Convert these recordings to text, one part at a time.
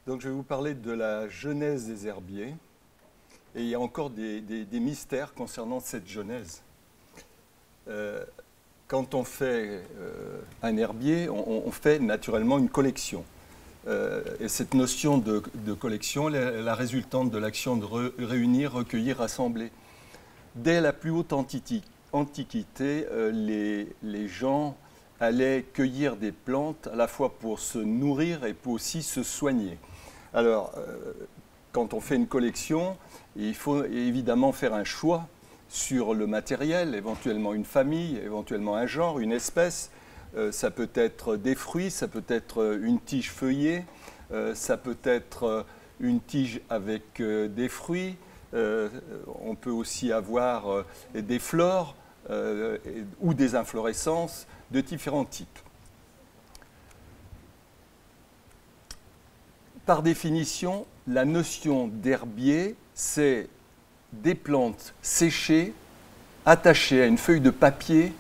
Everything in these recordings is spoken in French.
Donc je vais vous parler de la genèse des herbiers. Et il y a encore des mystères concernant cette genèse. Quand on fait un herbier, on fait naturellement une collection. Et cette notion de collection est la résultante de l'action de réunir, recueillir, rassembler. Dès la plus haute antiquité, les gens allaient cueillir des plantes à la fois pour se nourrir et pour aussi se soigner. Alors, quand on fait une collection, il faut évidemment faire un choix sur le matériel, éventuellement une famille, éventuellement un genre, une espèce. Ça peut être des fruits, ça peut être une tige feuillée, ça peut être une tige avec des fruits. On peut aussi avoir des fleurs ou des inflorescences de différents types. Par définition, la notion d'herbier, c'est des plantes séchées, attachées à une feuille de papier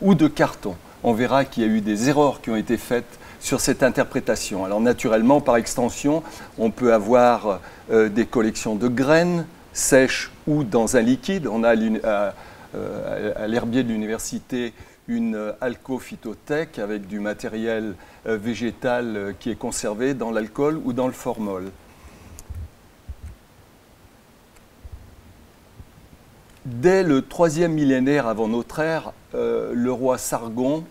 ou de carton. On verra qu'il y a eu des erreurs qui ont été faites sur cette interprétation. Alors naturellement, par extension, on peut avoir des collections de graines sèches ou dans un liquide. On a à l'herbier de l'université une alcophytothèque avec du matériel végétal qui est conservé dans l'alcool ou dans le formol. Dès le 3e millénaire avant notre ère, le roi Sargon,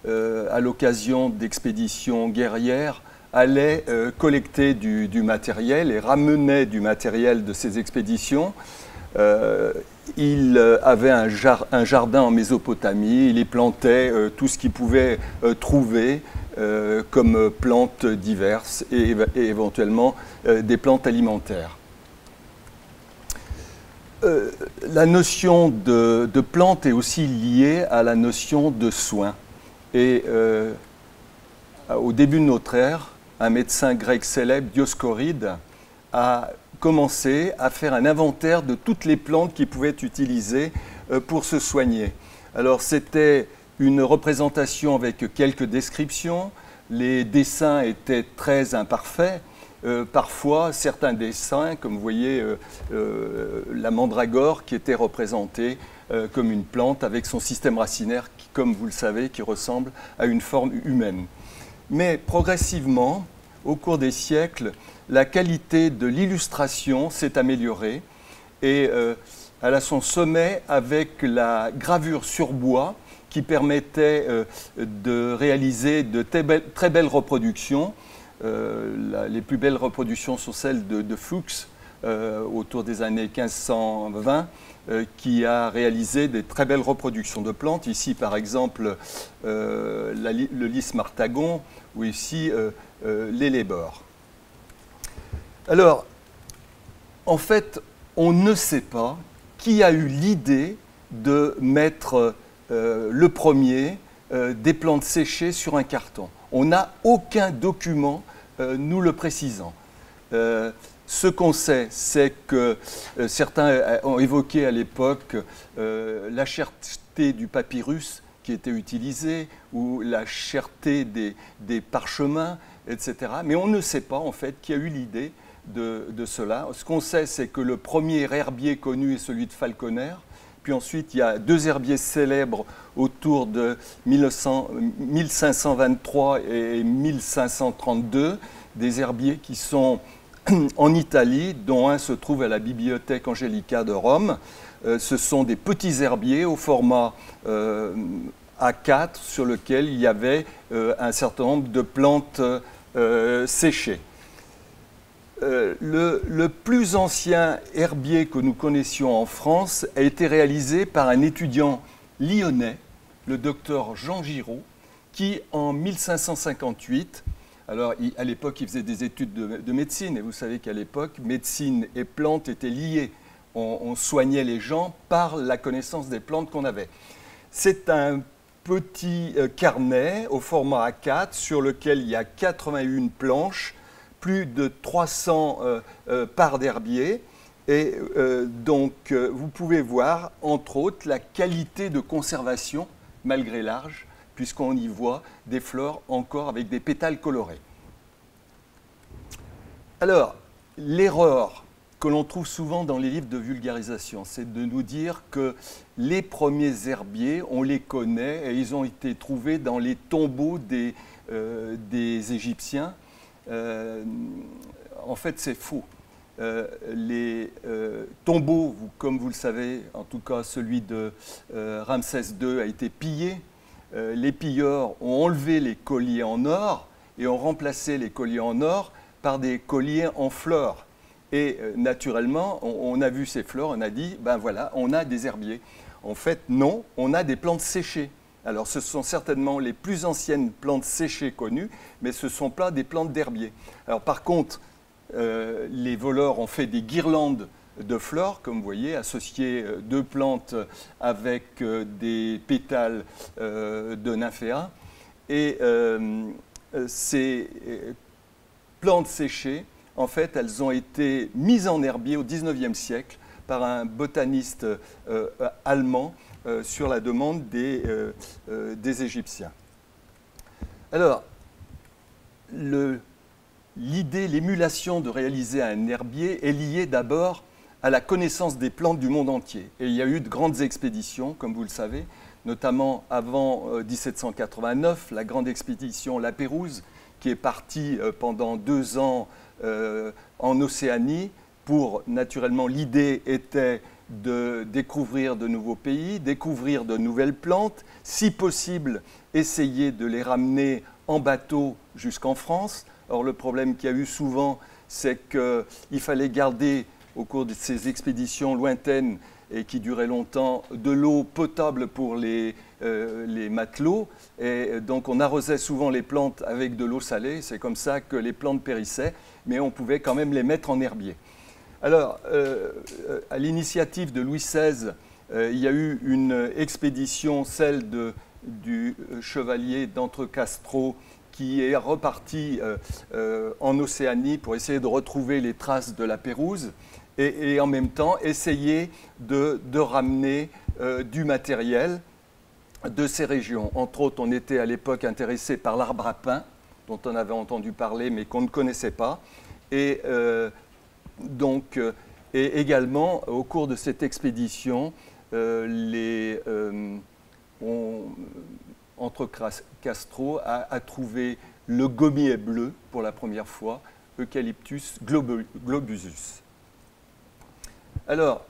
à l'occasion d'expéditions guerrières, allait collecter du matériel et ramenait du matériel de ces expéditions. Il avait un jardin en Mésopotamie, il y plantait tout ce qu'il pouvait trouver comme plantes diverses et éventuellement des plantes alimentaires. La notion de plante est aussi liée à la notion de soin. Et au début de notre ère, un médecin grec célèbre, Dioscoride, a commencé à faire un inventaire de toutes les plantes qu'il pouvait utiliser pour se soigner. Alors c'était une représentation avec quelques descriptions, les dessins étaient très imparfaits, parfois certains dessins, comme vous voyez la mandragore qui était représentée comme une plante avec son système racinaire qui, comme vous le savez, qui ressemble à une forme humaine. Mais progressivement, au cours des siècles, la qualité de l'illustration s'est améliorée et elle a son sommet avec la gravure sur bois qui permettait de réaliser de très belles reproductions. Les plus belles reproductions sont celles de Fuchs, autour des années 1520, qui a réalisé des très belles reproductions de plantes. Ici, par exemple, le lys martagon ou ici l'hellebore. Alors, en fait, on ne sait pas qui a eu l'idée de mettre le premier des plantes séchées sur un carton. On n'a aucun document nous le précisant. Ce qu'on sait, c'est que certains ont évoqué à l'époque la cherté du papyrus qui était utilisé ou la cherté des parchemins, etc. Mais on ne sait pas en fait qui a eu l'idée de cela. Ce qu'on sait, c'est que le premier herbier connu est celui de Falconer. Puis ensuite, il y a deux herbiers célèbres autour de 1523 et 1532, des herbiers qui sont en Italie, dont un se trouve à la Bibliothèque Angelica de Rome. Ce sont des petits herbiers au format A4 sur lequel il y avait un certain nombre de plantes séchées. Le plus ancien herbier que nous connaissions en France a été réalisé par un étudiant lyonnais, le docteur Jean Giraud, qui en 1558, alors à l'époque il faisait des études de médecine, et vous savez qu'à l'époque, médecine et plantes étaient liées. On soignait les gens par la connaissance des plantes qu'on avait. C'est un petit carnet au format A4 sur lequel il y a 81 planches, plus de 300 parts d'herbier. Et donc, vous pouvez voir, entre autres, la qualité de conservation, malgré l'âge, puisqu'on y voit des fleurs encore avec des pétales colorés. Alors, l'erreur que l'on trouve souvent dans les livres de vulgarisation, c'est de nous dire que les premiers herbiers, on les connaît et ils ont été trouvés dans les tombeaux des Égyptiens. En fait, c'est faux. Les tombeaux, comme vous le savez, en tout cas celui de Ramsès II a été pillé. Les pilleurs ont enlevé les colliers en or et ont remplacé les colliers en or par des colliers en fleurs. Et naturellement, on a vu ces fleurs, on a dit, ben voilà, on a des herbiers. En fait, non, on a des plantes séchées. Alors, ce sont certainement les plus anciennes plantes séchées connues, mais ce ne sont pas des plantes d'herbiers. Alors, par contre, les voleurs ont fait des guirlandes de fleurs, comme vous voyez, associées deux plantes avec des pétales de nymphéas. Et ces plantes séchées, en fait, elles ont été mises en herbier au XIXe siècle par un botaniste allemand sur la demande des Égyptiens. Alors, l'idée, l'émulation de réaliser un herbier est liée d'abord à la connaissance des plantes du monde entier. Et il y a eu de grandes expéditions, comme vous le savez, notamment avant 1789, la grande expédition La Pérouse, qui est partie pendant 2 ans en Océanie pour, naturellement, l'idée était de découvrir de nouveaux pays, découvrir de nouvelles plantes, si possible, essayer de les ramener en bateau jusqu'en France. Or, le problème qu'il y a eu souvent, c'est qu'il fallait garder, au cours de ces expéditions lointaines et qui duraient longtemps, de l'eau potable pour les matelots. Et donc, on arrosait souvent les plantes avec de l'eau salée. C'est comme ça que les plantes périssaient, mais on pouvait quand même les mettre en herbier. Alors, à l'initiative de Louis XVI, il y a eu une expédition, celle du chevalier d'Entrecastro, qui est reparti en Océanie pour essayer de retrouver les traces de la Pérouse et en même temps essayer de ramener du matériel de ces régions. Entre autres, on était à l'époque intéressé par l'arbre à pain, dont on avait entendu parler mais qu'on ne connaissait pas. Et également, au cours de cette expédition, Entrecastro a trouvé le gommier bleu pour la première fois, Eucalyptus globusus. Alors,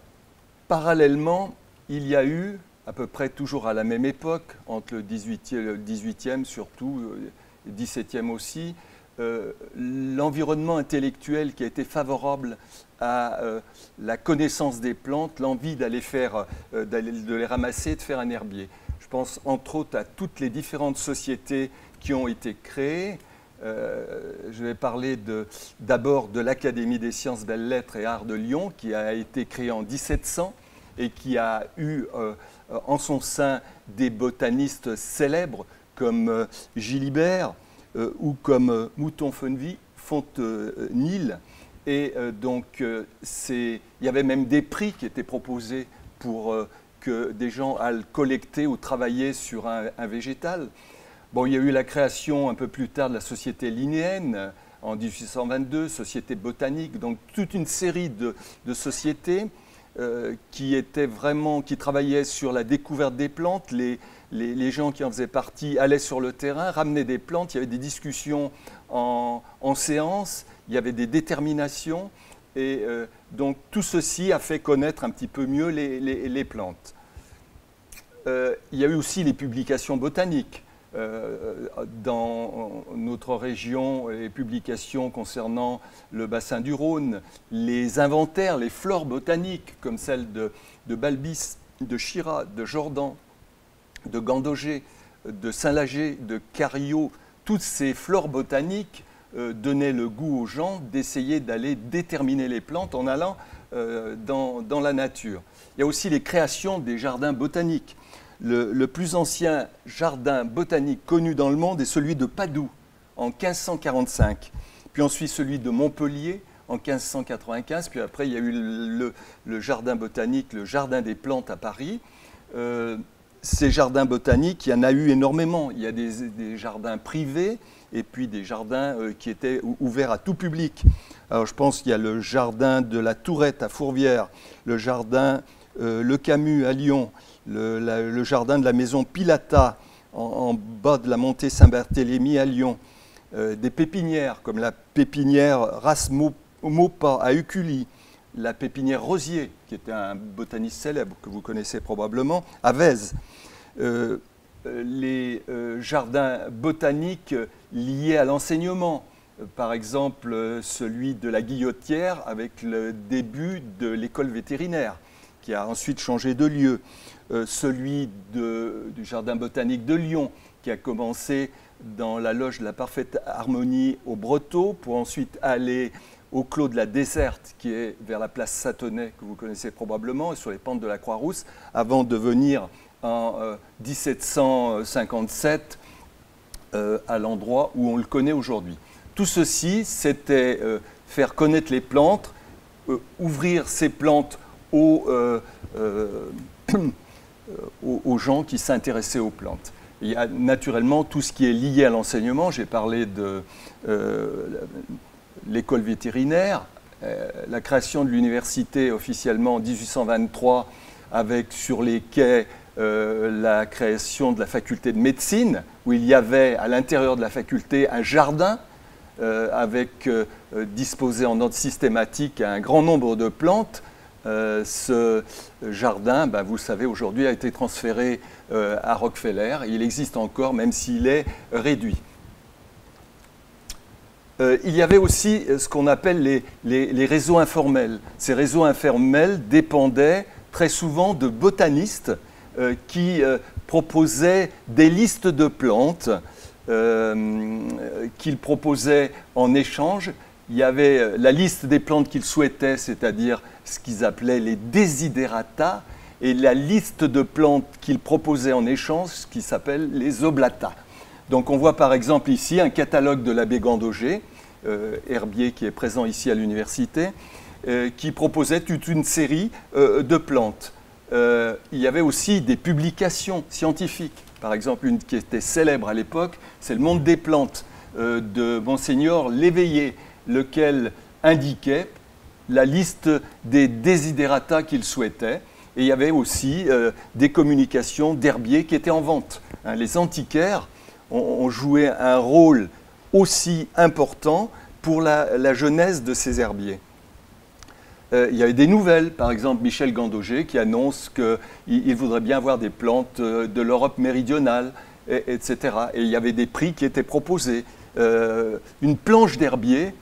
parallèlement, il y a eu, à peu près toujours à la même époque, entre le 18e surtout, le 17e aussi, l'environnement intellectuel qui a été favorable à la connaissance des plantes, l'envie d'aller de les ramasser, de faire un herbier. Je pense entre autres à toutes les différentes sociétés qui ont été créées. Je vais parler d'abord de l'Académie des sciences, belles-lettres et arts de Lyon, qui a été créée en 1700 et qui a eu en son sein des botanistes célèbres comme Gilibert ou comme Mouton-Fontenille. Et donc, il y avait même des prix qui étaient proposés pour que des gens aillent collecter ou travailler sur un végétal. Bon, il y a eu la création un peu plus tard de la Société linnéenne en 1822, Société botanique, donc toute une série de sociétés qui travaillaient sur la découverte des plantes. Les gens qui en faisaient partie allaient sur le terrain, ramenaient des plantes, il y avait des discussions en séance, il y avait des déterminations, et donc tout ceci a fait connaître un petit peu mieux les plantes. Il y a eu aussi les publications botaniques. Dans notre région, les publications concernant le bassin du Rhône, les inventaires, les flores botaniques, comme celles de Balbis, de Chira, de Jordan, de Gandogé, de Saint-Lager, de Carriot, toutes ces flores botaniques donnaient le goût aux gens d'essayer d'aller déterminer les plantes en allant dans la nature. Il y a aussi les créations des jardins botaniques. Le plus ancien jardin botanique connu dans le monde est celui de Padoue, en 1545. Puis ensuite celui de Montpellier, en 1595. Puis après, il y a eu le jardin botanique, le jardin des plantes à Paris. ces jardins botaniques, il y en a eu énormément. Il y a des jardins privés et puis des jardins qui étaient ouverts à tout public. Alors je pense qu'il y a le jardin de la Tourette à Fourvière, le jardin Le Camus à Lyon, le jardin de la maison Pilata en bas de la montée Saint-Barthélemy à Lyon, des pépinières comme la pépinière Ras-Mopa à Ucully, la pépinière Rosier, qui était un botaniste célèbre que vous connaissez probablement, à Vèze. Les jardins botaniques liés à l'enseignement, par exemple celui de la Guillotière avec le début de l'école vétérinaire, qui a ensuite changé de lieu, celui du jardin botanique de Lyon, qui a commencé dans la loge de la Parfaite Harmonie au Breteau, pour ensuite aller au Clos de la Déserte, qui est vers la place Satonnet, que vous connaissez probablement, et sur les pentes de la Croix-Rousse, avant de venir en 1757 à l'endroit où on le connaît aujourd'hui. Tout ceci, c'était faire connaître les plantes, ouvrir ces plantes aux gens qui s'intéressaient aux plantes. Il y a naturellement tout ce qui est lié à l'enseignement. J'ai parlé de l'école vétérinaire, la création de l'université officiellement en 1823 avec sur les quais la création de la faculté de médecine, où il y avait à l'intérieur de la faculté un jardin avec disposé en ordre systématique un grand nombre de plantes. Ce jardin, vous le savez, aujourd'hui a été transféré à Rockefeller. Il existe encore, même s'il est réduit. Il y avait aussi ce qu'on appelle les réseaux informels. Ces réseaux informels dépendaient très souvent de botanistes qui proposaient des listes de plantes qu'ils proposaient en échange. Il y avait la liste des plantes qu'ils souhaitaient, c'est-à-dire ce qu'ils appelaient les desiderata, et la liste de plantes qu'ils proposaient en échange, ce qui s'appelle les oblata. Donc on voit par exemple ici un catalogue de l'abbé Gandauger, herbier qui est présent ici à l'université, qui proposait toute une série de plantes. Il y avait aussi des publications scientifiques. Par exemple, une qui était célèbre à l'époque, c'est Le Monde des plantes de Monseigneur Léveillé, lequel indiquait la liste des desiderata qu'il souhaitait. Et il y avait aussi des communications d'herbiers qui étaient en vente. Les antiquaires ont joué un rôle aussi important pour la genèse de ces herbiers. Il y avait des nouvelles, par exemple Michel Gandauger qui annonce qu'il voudrait bien avoir des plantes de l'Europe méridionale, etc. Et il y avait des prix qui étaient proposés. Une planche d'herbier,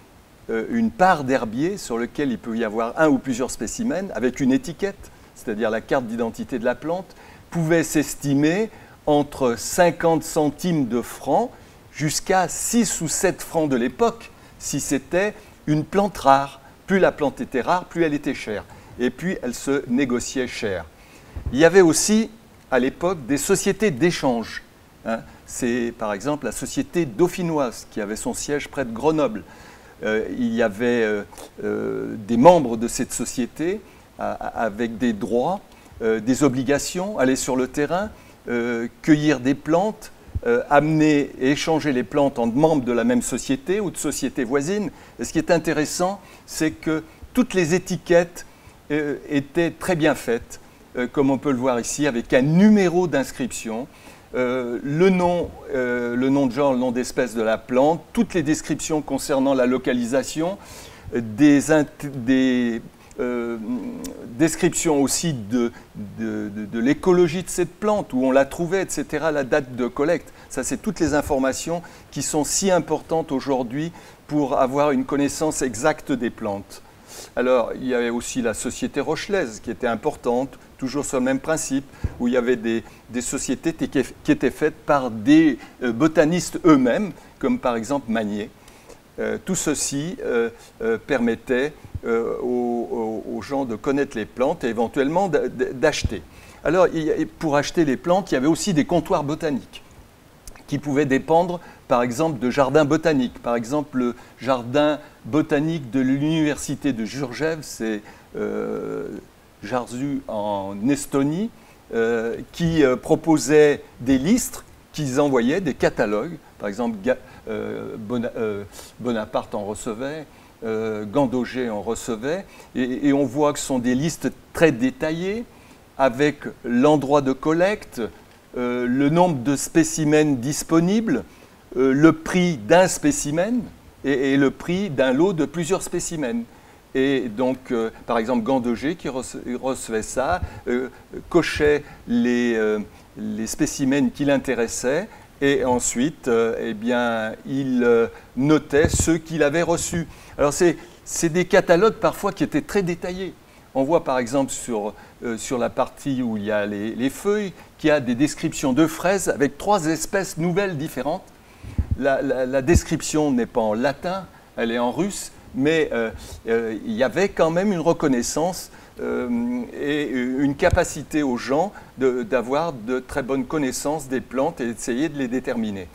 une part d'herbier sur lequel il peut y avoir un ou plusieurs spécimens avec une étiquette, c'est-à-dire la carte d'identité de la plante, pouvait s'estimer entre 50 centimes de francs jusqu'à 6 ou 7 francs de l'époque, si c'était une plante rare. Plus la plante était rare, plus elle était chère. Et puis, elle se négociait cher. Il y avait aussi, à l'époque, des sociétés d'échange. C'est, par exemple, la société dauphinoise, qui avait son siège près de Grenoble. Il y avait des membres de cette société avec des droits, des obligations, aller sur le terrain, cueillir des plantes, amener et échanger les plantes entre membres de la même société ou de sociétés voisines. Et ce qui est intéressant, c'est que toutes les étiquettes étaient très bien faites, comme on peut le voir ici, avec un numéro d'inscription, le nom de genre, le nom d'espèce de la plante, toutes les descriptions concernant la localisation, des description aussi de l'écologie de cette plante, où on la trouvait, etc., la date de collecte. Ça, c'est toutes les informations qui sont si importantes aujourd'hui pour avoir une connaissance exacte des plantes. Alors, il y avait aussi la société rochelaise qui était importante, toujours sur le même principe, où il y avait des sociétés qui étaient faites par des botanistes eux-mêmes, comme par exemple Magnier. Tout ceci permettait aux gens de connaître les plantes et éventuellement d'acheter. Alors, pour acheter les plantes, il y avait aussi des comptoirs botaniques qui pouvaient dépendre, par exemple, de jardins botaniques. Par exemple, le jardin botanique de l'université de Jurjev, c'est Jarzu en Estonie, qui proposaient des listes qu'ils envoyaient, des catalogues. Par exemple, Bonaparte en recevait, Gandauger en recevait, et on voit que ce sont des listes très détaillées, avec l'endroit de collecte, le nombre de spécimens disponibles, le prix d'un spécimen et le prix d'un lot de plusieurs spécimens. Et donc, par exemple, Gandauger, qui recevait ça, cochait les spécimens qui l'intéressaient, et ensuite, eh bien, il notait ceux qu'il avait reçus. Alors, c'est des catalogues parfois qui étaient très détaillés. On voit par exemple sur la partie où il y a les feuilles, qu'il y a des descriptions de fraises avec 3 espèces nouvelles différentes. La description n'est pas en latin, elle est en russe, mais il y avait quand même une reconnaissance et une capacité aux gens d'avoir de très bonnes connaissances des plantes et d'essayer de les déterminer.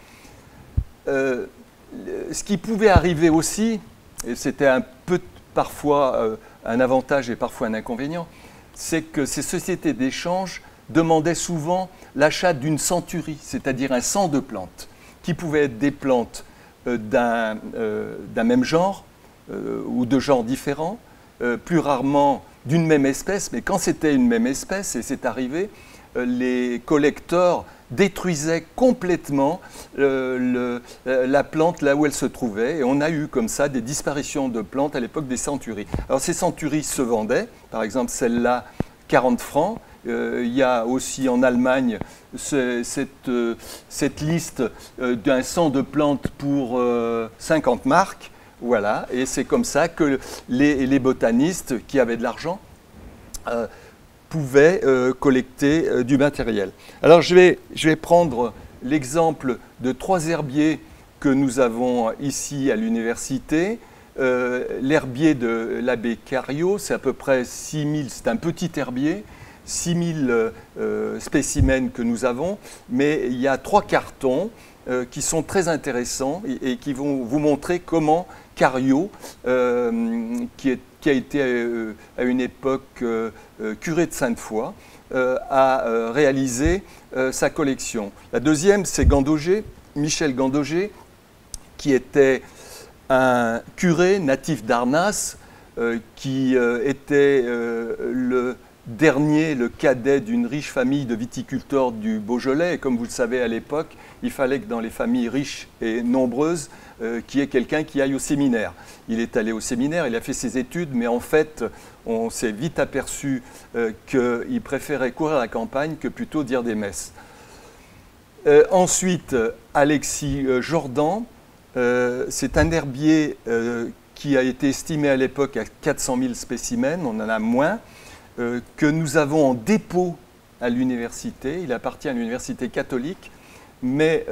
Ce qui pouvait arriver aussi, et c'était un peu parfois un avantage et parfois un inconvénient, c'est que ces sociétés d'échange demandaient souvent l'achat d'une centurie, c'est-à-dire un cent de plantes, qui pouvaient être des plantes d'un même genre ou de genres différents, plus rarement d'une même espèce, mais quand c'était une même espèce, et c'est arrivé, les collecteurs détruisaient complètement la plante là où elle se trouvait. Et on a eu comme ça des disparitions de plantes à l'époque des centuries. Alors ces centuries se vendaient, par exemple celle-là, 40 francs. Il y a aussi en Allemagne cette liste d'un cent de plantes pour 50 marks. Voilà, et c'est comme ça que les botanistes qui avaient de l'argent pouvaient collecter du matériel. Alors je vais prendre l'exemple de 3 herbiers que nous avons ici à l'université. L'herbier de l'abbé Cariot, c'est à peu près 6000, c'est un petit herbier, 6000 spécimens que nous avons, mais il y a 3 cartons qui sont très intéressants et qui vont vous montrer comment Cariot, qui a été à une époque curé de Sainte-Foy, a réalisé sa collection. La deuxième, c'est Gandauger, Michel Gandauger, qui était un curé natif d'Arnas, qui était le dernier, le cadet d'une riche famille de viticulteurs du Beaujolais. Et comme vous le savez à l'époque, il fallait que dans les familles riches et nombreuses, qu'il y ait quelqu'un qui aille au séminaire. Il est allé au séminaire, il a fait ses études, mais en fait, on s'est vite aperçu qu'il préférait courir à la campagne que plutôt dire des messes. Ensuite, Alexis Jordan, c'est un herbier qui a été estimé à l'époque à 400 000 spécimens, on en a moins, que nous avons en dépôt à l'université. Il appartient à l'université catholique, mais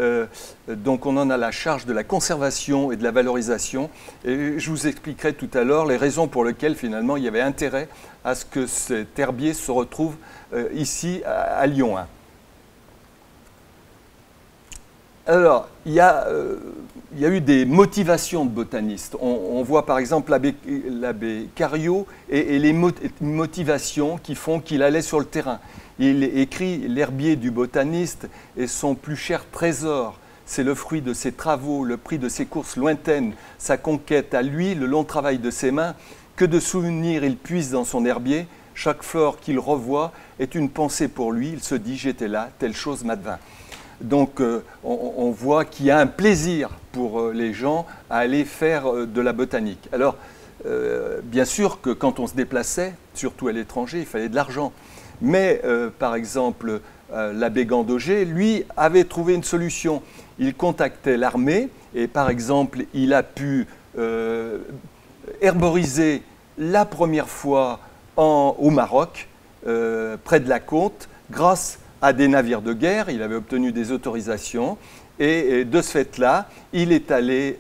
donc on en a la charge de la conservation et de la valorisation. Et je vous expliquerai tout à l'heure les raisons pour lesquelles finalement il y avait intérêt à ce que cet herbier se retrouve ici à Lyon 1. Alors, il y a eu des motivations de botanistes. On voit par exemple l'abbé Cariot et les motivations qui font qu'il allait sur le terrain. Il écrit « L'herbier du botaniste est son plus cher trésor. C'est le fruit de ses travaux, le prix de ses courses lointaines, sa conquête à lui, le long travail de ses mains. Que de souvenirs il puise dans son herbier. Chaque fleur qu'il revoit est une pensée pour lui. Il se dit « J'étais là, telle chose m'advint ». Donc on voit qu'il y a un plaisir pour les gens à aller faire de la botanique. Alors bien sûr que quand on se déplaçait, surtout à l'étranger, il fallait de l'argent. Mais par exemple, l'abbé Gandauger, lui, avait trouvé une solution. Il contactait l'armée et par exemple, il a pu herboriser la première fois au Maroc, près de la côte, grâce à des navires de guerre. Il avait obtenu des autorisations et de ce fait-là, il est allé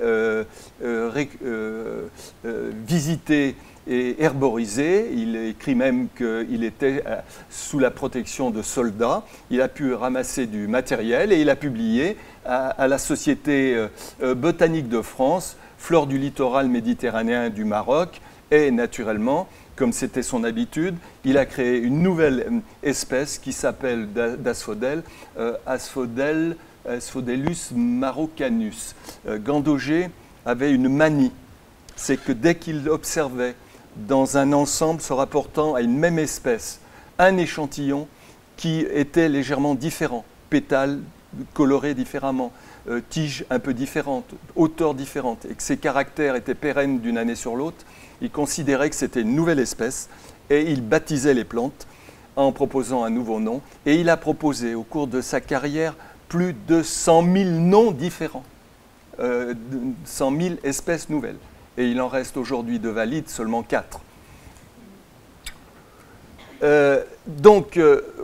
visiter et herboriser. Il écrit même qu'il était sous la protection de soldats. Il a pu ramasser du matériel et il a publié à la Société botanique de France, Flore du littoral méditerranéen du Maroc et naturellement comme c'était son habitude, il a créé une nouvelle espèce qui s'appelle d'asphodèle, Asphodellus maroccanus. Gandauger avait une manie, c'est que dès qu'il observait dans un ensemble se rapportant à une même espèce, un échantillon qui était légèrement différent, pétales colorés différemment, tiges un peu différentes, hauteurs différentes, et que ces caractères étaient pérennes d'une année sur l'autre, il considérait que c'était une nouvelle espèce et il baptisait les plantes en proposant un nouveau nom. Et il a proposé au cours de sa carrière plus de 100 000 noms différents, 100 000 espèces nouvelles. Et il en reste aujourd'hui de valides seulement 4.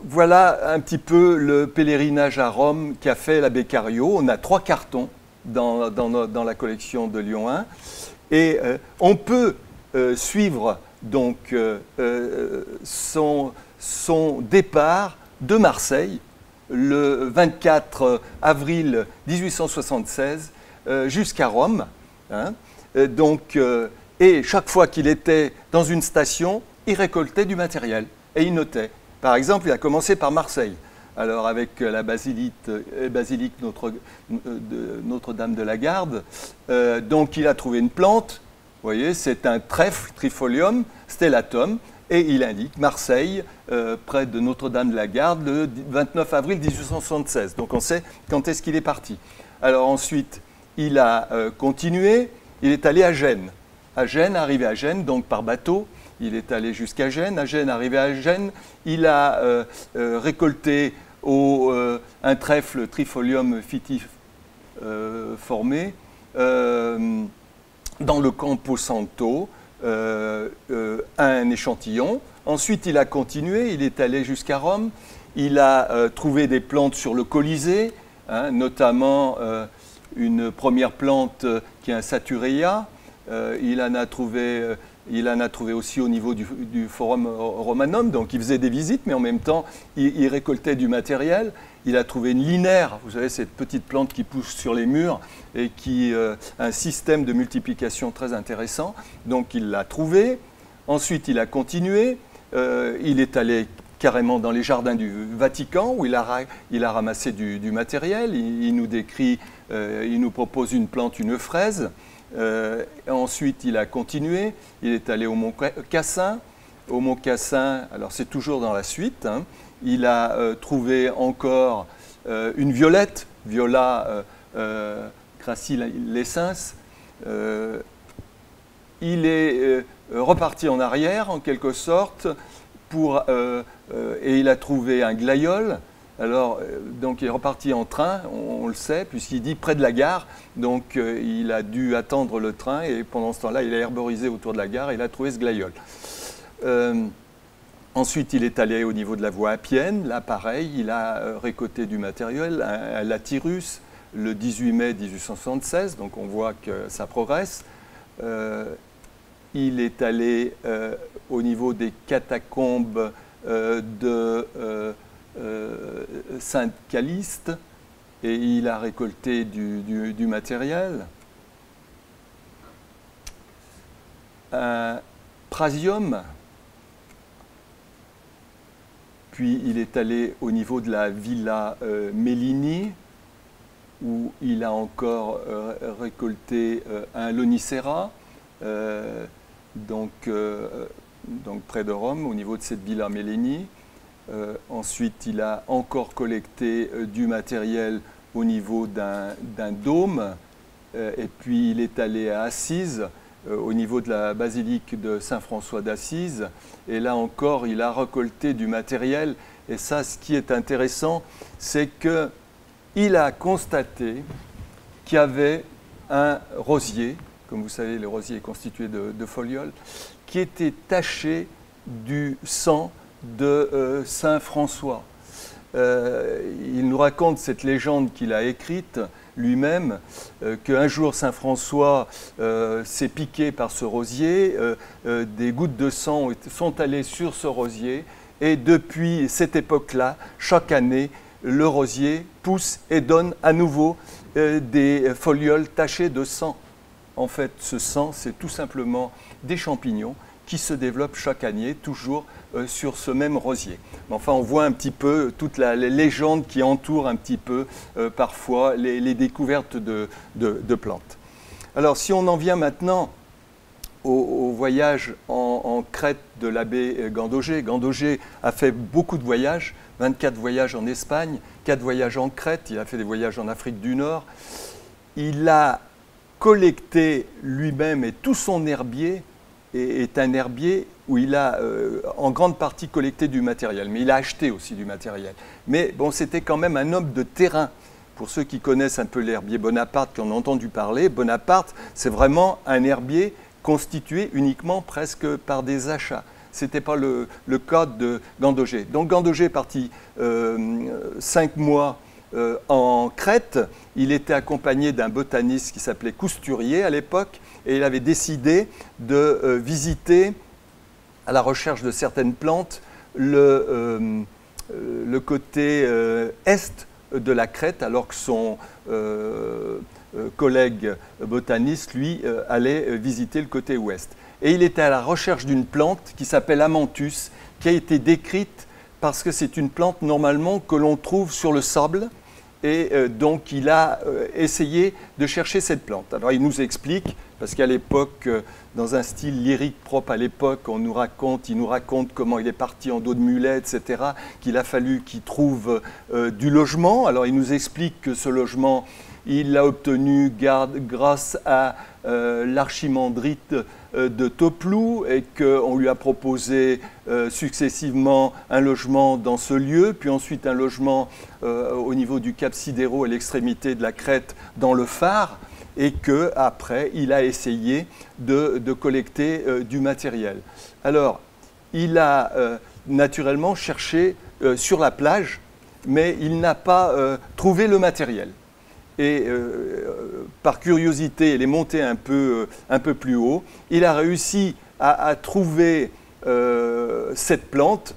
Voilà un petit peu le pèlerinage à Rome qu'a fait l'abbé Cario. On a 3 cartons dans la collection de Lyon 1. Et on peut suivre donc son départ de Marseille le 24 avril 1876 jusqu'à Rome. Et chaque fois qu'il était dans une station, il récoltait du matériel et il notait. Par exemple, il a commencé par Marseille. Alors avec la basilique Notre-Dame de la Garde, donc il a trouvé une plante. Vous voyez, c'est un trèfle, Trifolium stellatum, et il indique Marseille, près de Notre-Dame de la Garde, le 29 avril 1876. Donc on sait quand est-ce qu'il est parti. Alors ensuite, il a continué, il est allé à Gênes. Arrivé à Gênes, donc par bateau, il est allé jusqu'à Gênes. À Gênes, arrivé à Gênes, il a récolté un trèfle Trifolium fitiforme dans le Campo Santo, un échantillon. Ensuite, il a continué, il est allé jusqu'à Rome. Il a trouvé des plantes sur le Colisée, notamment une première plante qui est un Satureia. Il en a trouvé aussi au niveau du Forum Romanum, donc il faisait des visites, mais en même temps, il récoltait du matériel. Il a trouvé une linaire, vous savez, cette petite plante qui pousse sur les murs et qui a un système de multiplication très intéressant. Donc il l'a trouvé. Ensuite, il a continué. Il est allé carrément dans les jardins du Vatican où il a ramassé du matériel. Il nous décrit, il nous propose une plante, une fraise. Ensuite, il a continué. Il est allé au Mont Cassin. Au Mont Cassin, alors c'est toujours dans la suite, il a trouvé encore une violette, Viola gracilescens. Il est reparti en arrière, en quelque sorte, et il a trouvé un glaïeul. Alors, donc il est reparti en train, on le sait, puisqu'il dit près de la gare. Donc, il a dû attendre le train et pendant ce temps-là, il a herborisé autour de la gare et il a trouvé ce glaïeul. Ensuite, il est allé au niveau de la voie appienne. Là, pareil, il a récolté du matériel, un Latyrus, le 18 mai 1876. Donc, on voit que ça progresse. Il est allé au niveau des catacombes de Sainte-Caliste et il a récolté du matériel. Un Prasium. Puis il est allé au niveau de la Villa Mellini, où il a encore récolté un Lonicera, donc près de Rome, au niveau de cette Villa Mellini. Ensuite, il a encore collecté du matériel au niveau d'un dôme. Et puis, il est allé à Assise, au niveau de la basilique de Saint-François d'Assise. Et là encore, il a récolté du matériel. Et ça, ce qui est intéressant, c'est qu'il a constaté qu'il y avait un rosier, comme vous savez, le rosier est constitué de folioles, qui était taché du sang de Saint François. Il nous raconte cette légende qu'il a écrite lui-même, qu'un jour Saint François s'est piqué par ce rosier, des gouttes de sang sont allées sur ce rosier, et depuis cette époque-là, chaque année, le rosier pousse et donne à nouveau des folioles tachées de sang. En fait, ce sang, c'est tout simplement des champignons qui se développe chaque année, toujours sur ce même rosier. Mais enfin, on voit un petit peu toute la légende qui entoure un petit peu parfois les découvertes de plantes. Alors, si on en vient maintenant au voyage en Crète de l'abbé Gandauger. Gandauger a fait beaucoup de voyages, 24 voyages en Espagne, 4 voyages en Crète, il a fait des voyages en Afrique du Nord. Il a collecté lui-même, et tout son herbier est un herbier où il a en grande partie collecté du matériel, mais il a acheté aussi du matériel. Mais bon, c'était quand même un homme de terrain. Pour ceux qui connaissent un peu l'herbier Bonaparte, qui en ont entendu parler, Bonaparte, c'est vraiment un herbier constitué uniquement presque par des achats. Ce n'était pas le cas de Gandauger. Donc Gandauger est parti 5 mois en Crète. Il était accompagné d'un botaniste qui s'appelait Cousturier à l'époque, et il avait décidé de visiter, à la recherche de certaines plantes, le côté est de la Crète, alors que son collègue botaniste, lui, allait visiter le côté ouest. Et il était à la recherche d'une plante qui s'appelle Amanthus, qui a été décrite parce que c'est une plante normalement que l'on trouve sur le sable. Et donc il a essayé de chercher cette plante. Alors il nous explique, parce qu'à l'époque, dans un style lyrique propre à l'époque, il nous raconte comment il est parti en dos de mulet, etc., qu'il a fallu qu'il trouve du logement. Alors il nous explique que ce logement, il l'a obtenu grâce à l'archimandrite de Toplou, et qu'on lui a proposé successivement un logement dans ce lieu, puis ensuite un logement au niveau du Cap Sidéro à l'extrémité de la Crète dans le phare, et qu'après il a essayé de collecter du matériel. Alors il a naturellement cherché sur la plage, mais il n'a pas trouvé le matériel. Et par curiosité, il est monté un peu plus haut. Il a réussi à trouver cette plante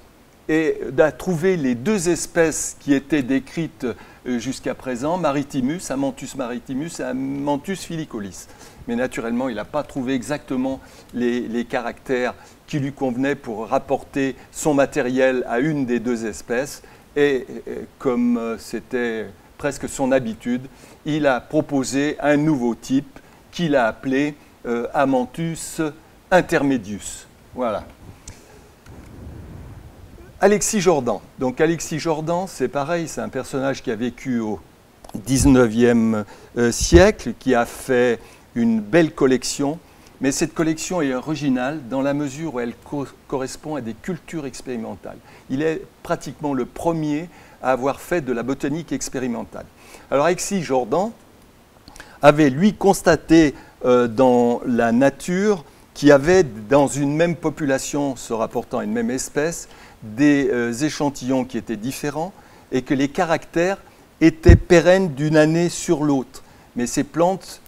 et à trouver les 2 espèces qui étaient décrites jusqu'à présent, Maritimus, Amanthus maritimus et Amanthus filicolis. Mais naturellement, il n'a pas trouvé exactement les caractères qui lui convenaient pour rapporter son matériel à une des 2 espèces. Et comme c'était presque son habitude, il a proposé un nouveau type qu'il a appelé Amanthus intermedius. Voilà. Alexis Jordan. Donc Alexis Jordan, c'est pareil, c'est un personnage qui a vécu au XIXe siècle, qui a fait une belle collection, mais cette collection est originale dans la mesure où elle correspond à des cultures expérimentales. Il est pratiquement le premier à avoir fait de la botanique expérimentale. Alors Alexis Jordan avait, lui, constaté dans la nature qu'il y avait dans une même population se rapportant à une même espèce des échantillons qui étaient différents et que les caractères étaient pérennes d'une année sur l'autre. Mais ces plantes,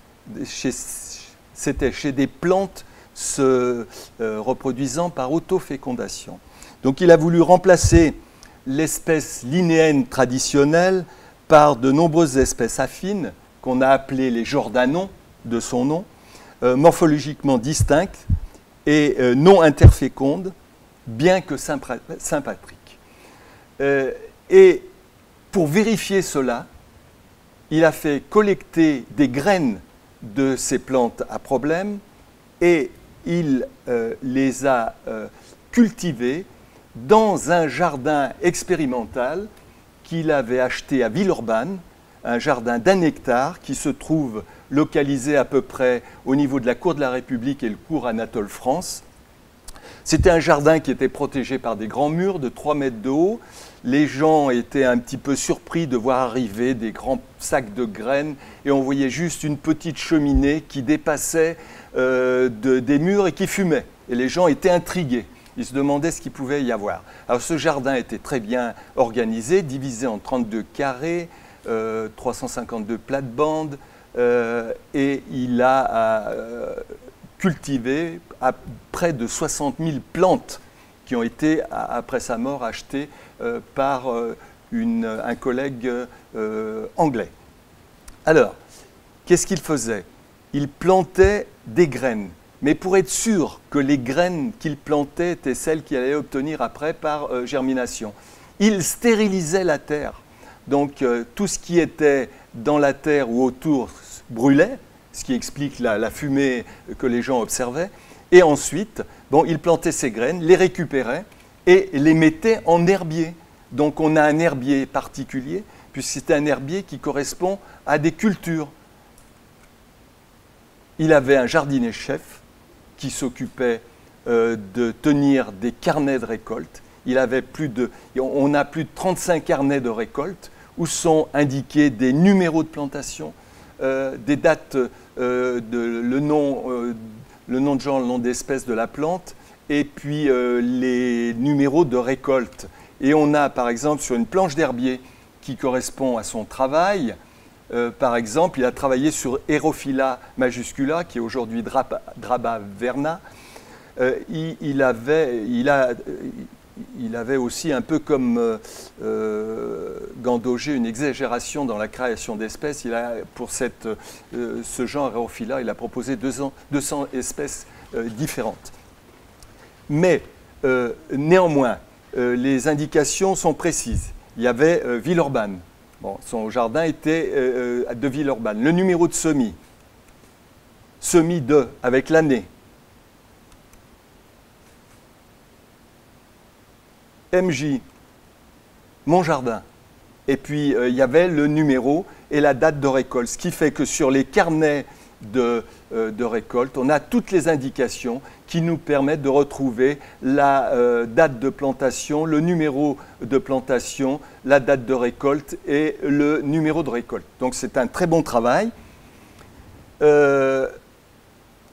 c'était chez des plantes se reproduisant par autofécondation. Donc il a voulu remplacer l'espèce linéenne traditionnelle par de nombreuses espèces affines qu'on a appelées les jordanons de son nom, morphologiquement distinctes et non interfécondes, bien que sympatriques. Et pour vérifier cela, il a fait collecter des graines de ces plantes à problème et il les a cultivées dans un jardin expérimental qu'il avait acheté à Villeurbanne, un jardin d'1 hectare qui se trouve localisé à peu près au niveau de la Cour de la République et le cours Anatole France. C'était un jardin qui était protégé par des grands murs de 3 mètres de haut. Les gens étaient un petit peu surpris de voir arriver des grands sacs de graines et on voyait juste une petite cheminée qui dépassait des murs et qui fumait. Et les gens étaient intrigués. Ils se demandaient ce qu'il pouvait y avoir. Alors ce jardin était très bien organisé, divisé en 32 carrés, 352 plates-bandes, et il a cultivé à près de 60 000 plantes qui ont été, après sa mort, achetées par un collègue anglais. Alors, qu'est-ce qu'il faisait? Il plantait des graines. mais pour être sûr que les graines qu'il plantait étaient celles qu'il allait obtenir après par germination. Il stérilisait la terre. Donc tout ce qui était dans la terre ou autour brûlait, ce qui explique la fumée que les gens observaient. Et ensuite, bon, il plantait ses graines, les récupérait et les mettait en herbier. Donc on a un herbier particulier, puisque c'est un herbier qui correspond à des cultures. Il avait un jardinier-chef qui s'occupait de tenir des carnets de récolte. On a plus de 35 carnets de récolte où sont indiqués des numéros de plantation, des dates, le nom de genre, le nom d'espèce de la plante, et puis les numéros de récolte. Et on a, par exemple, sur une planche d'herbier qui correspond à son travail, par exemple, il a travaillé sur Aerophylla majuscula, qui est aujourd'hui Draba verna. Il avait aussi, un peu comme Gandauger, une exagération dans la création d'espèces. Pour ce genre Aerophylla, il a proposé 200 espèces différentes. Mais néanmoins, les indications sont précises. Il y avait Villeurbanne. Bon, son jardin était de Villeurbanne. Le numéro de semis, semis de, avec l'année. MJ, mon jardin. Et puis, il y avait le numéro et la date de récolte. Ce qui fait que sur les carnets de récolte, on a toutes les indications qui nous permettent de retrouver la date de plantation, le numéro de plantation, la date de récolte et le numéro de récolte. Donc c'est un très bon travail.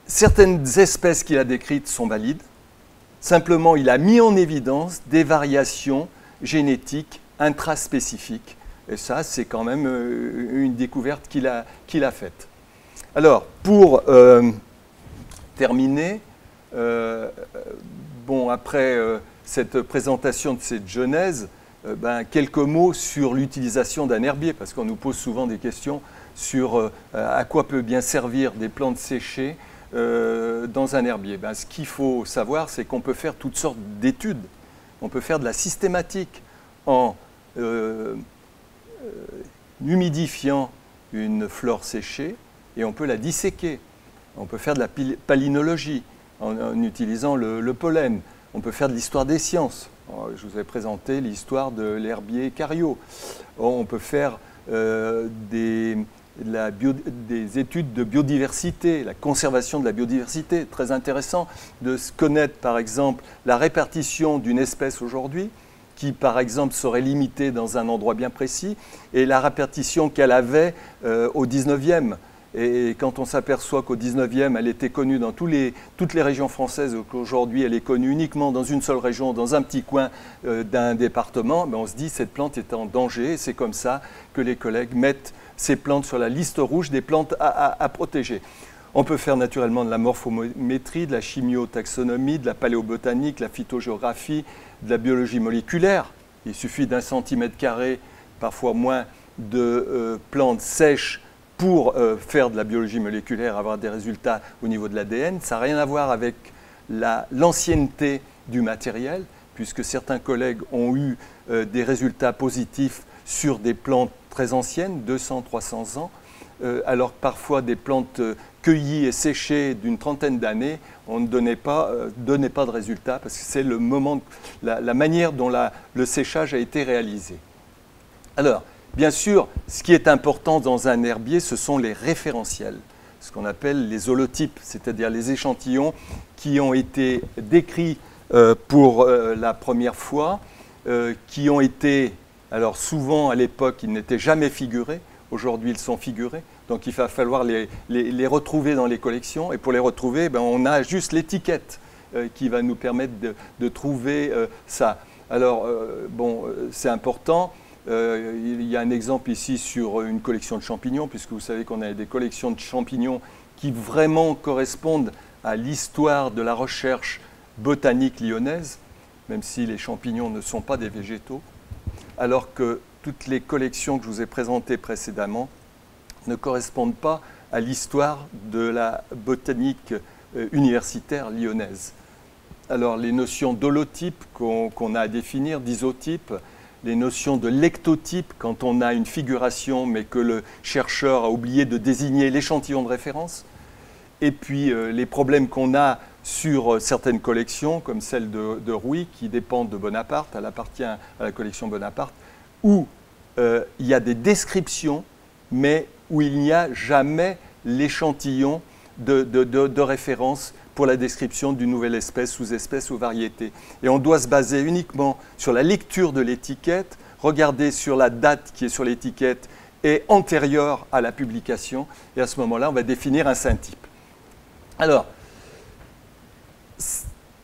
Certaines espèces qu'il a décrites sont valides. Simplement, il a mis en évidence des variations génétiques intraspécifiques. Et ça, c'est quand même une découverte qu'il a faite. Alors, pour terminer, après cette présentation de cette genèse, quelques mots sur l'utilisation d'un herbier, parce qu'on nous pose souvent des questions sur à quoi peut bien servir des plantes séchées dans un herbier. Ce qu'il faut savoir, c'est qu'on peut faire toutes sortes d'études. On peut faire de la systématique en humidifiant une flore séchée et on peut la disséquer. On peut faire de la palynologie en utilisant le pollen. On peut faire de l'histoire des sciences. Je vous ai présenté l'histoire de l'herbier Cariot. On peut faire des études de biodiversité, la conservation de la biodiversité. Très intéressant de connaître, par exemple, la répartition d'une espèce aujourd'hui, qui, par exemple, serait limitée dans un endroit bien précis, et la répartition qu'elle avait au 19e. Et quand on s'aperçoit qu'au 19e, elle était connue dans toutes les régions françaises, qu'aujourd'hui, elle est connue uniquement dans une seule région, dans un petit coin d'un département, on se dit que cette plante est en danger. Et c'est comme ça que les collègues mettent ces plantes sur la liste rouge des plantes à protéger. On peut faire naturellement de la morphométrie, de la chimiotaxonomie, de la paléobotanique, de la phytogéographie, de la biologie moléculaire. Il suffit d'1 cm², parfois moins, de plantes sèches pour faire de la biologie moléculaire, avoir des résultats au niveau de l'ADN. Ça n'a rien à voir avec l'ancienneté du matériel, puisque certains collègues ont eu des résultats positifs sur des plantes très anciennes, 200, 300 ans, alors que parfois des plantes cueillies et séchées d'une trentaine d'années, on ne donnait pas de résultats, parce que c'est le moment, la manière dont le séchage a été réalisé. Alors, bien sûr, ce qui est important dans un herbier, ce sont les référentiels, ce qu'on appelle les holotypes, c'est-à-dire les échantillons qui ont été décrits pour la première fois, qui ont été, alors souvent à l'époque, ils n'étaient jamais figurés, aujourd'hui ils sont figurés, donc il va falloir les retrouver dans les collections, et pour les retrouver, on a juste l'étiquette qui va nous permettre de trouver ça. Alors, c'est important. Il y a un exemple ici sur une collection de champignons, puisque vous savez qu'on a des collections de champignons qui vraiment correspondent à l'histoire de la recherche botanique lyonnaise, même si les champignons ne sont pas des végétaux, alors que toutes les collections que je vous ai présentées précédemment ne correspondent pas à l'histoire de la botanique universitaire lyonnaise. Alors, les notions d'holotype qu'on a à définir, d'isotype, les notions de lectotype, quand on a une figuration, mais que le chercheur a oublié de désigner l'échantillon de référence, et puis les problèmes qu'on a sur certaines collections, comme celle de Rouy, qui dépend de Bonaparte, elle appartient à la collection Bonaparte, où il y a des descriptions, mais où il n'y a jamais l'échantillon de référence pour la description d'une nouvelle espèce, sous-espèce ou variété. Et on doit se baser uniquement sur la lecture de l'étiquette, regarder sur la date qui est sur l'étiquette et antérieure à la publication, et à ce moment-là, on va définir un syntype. Alors,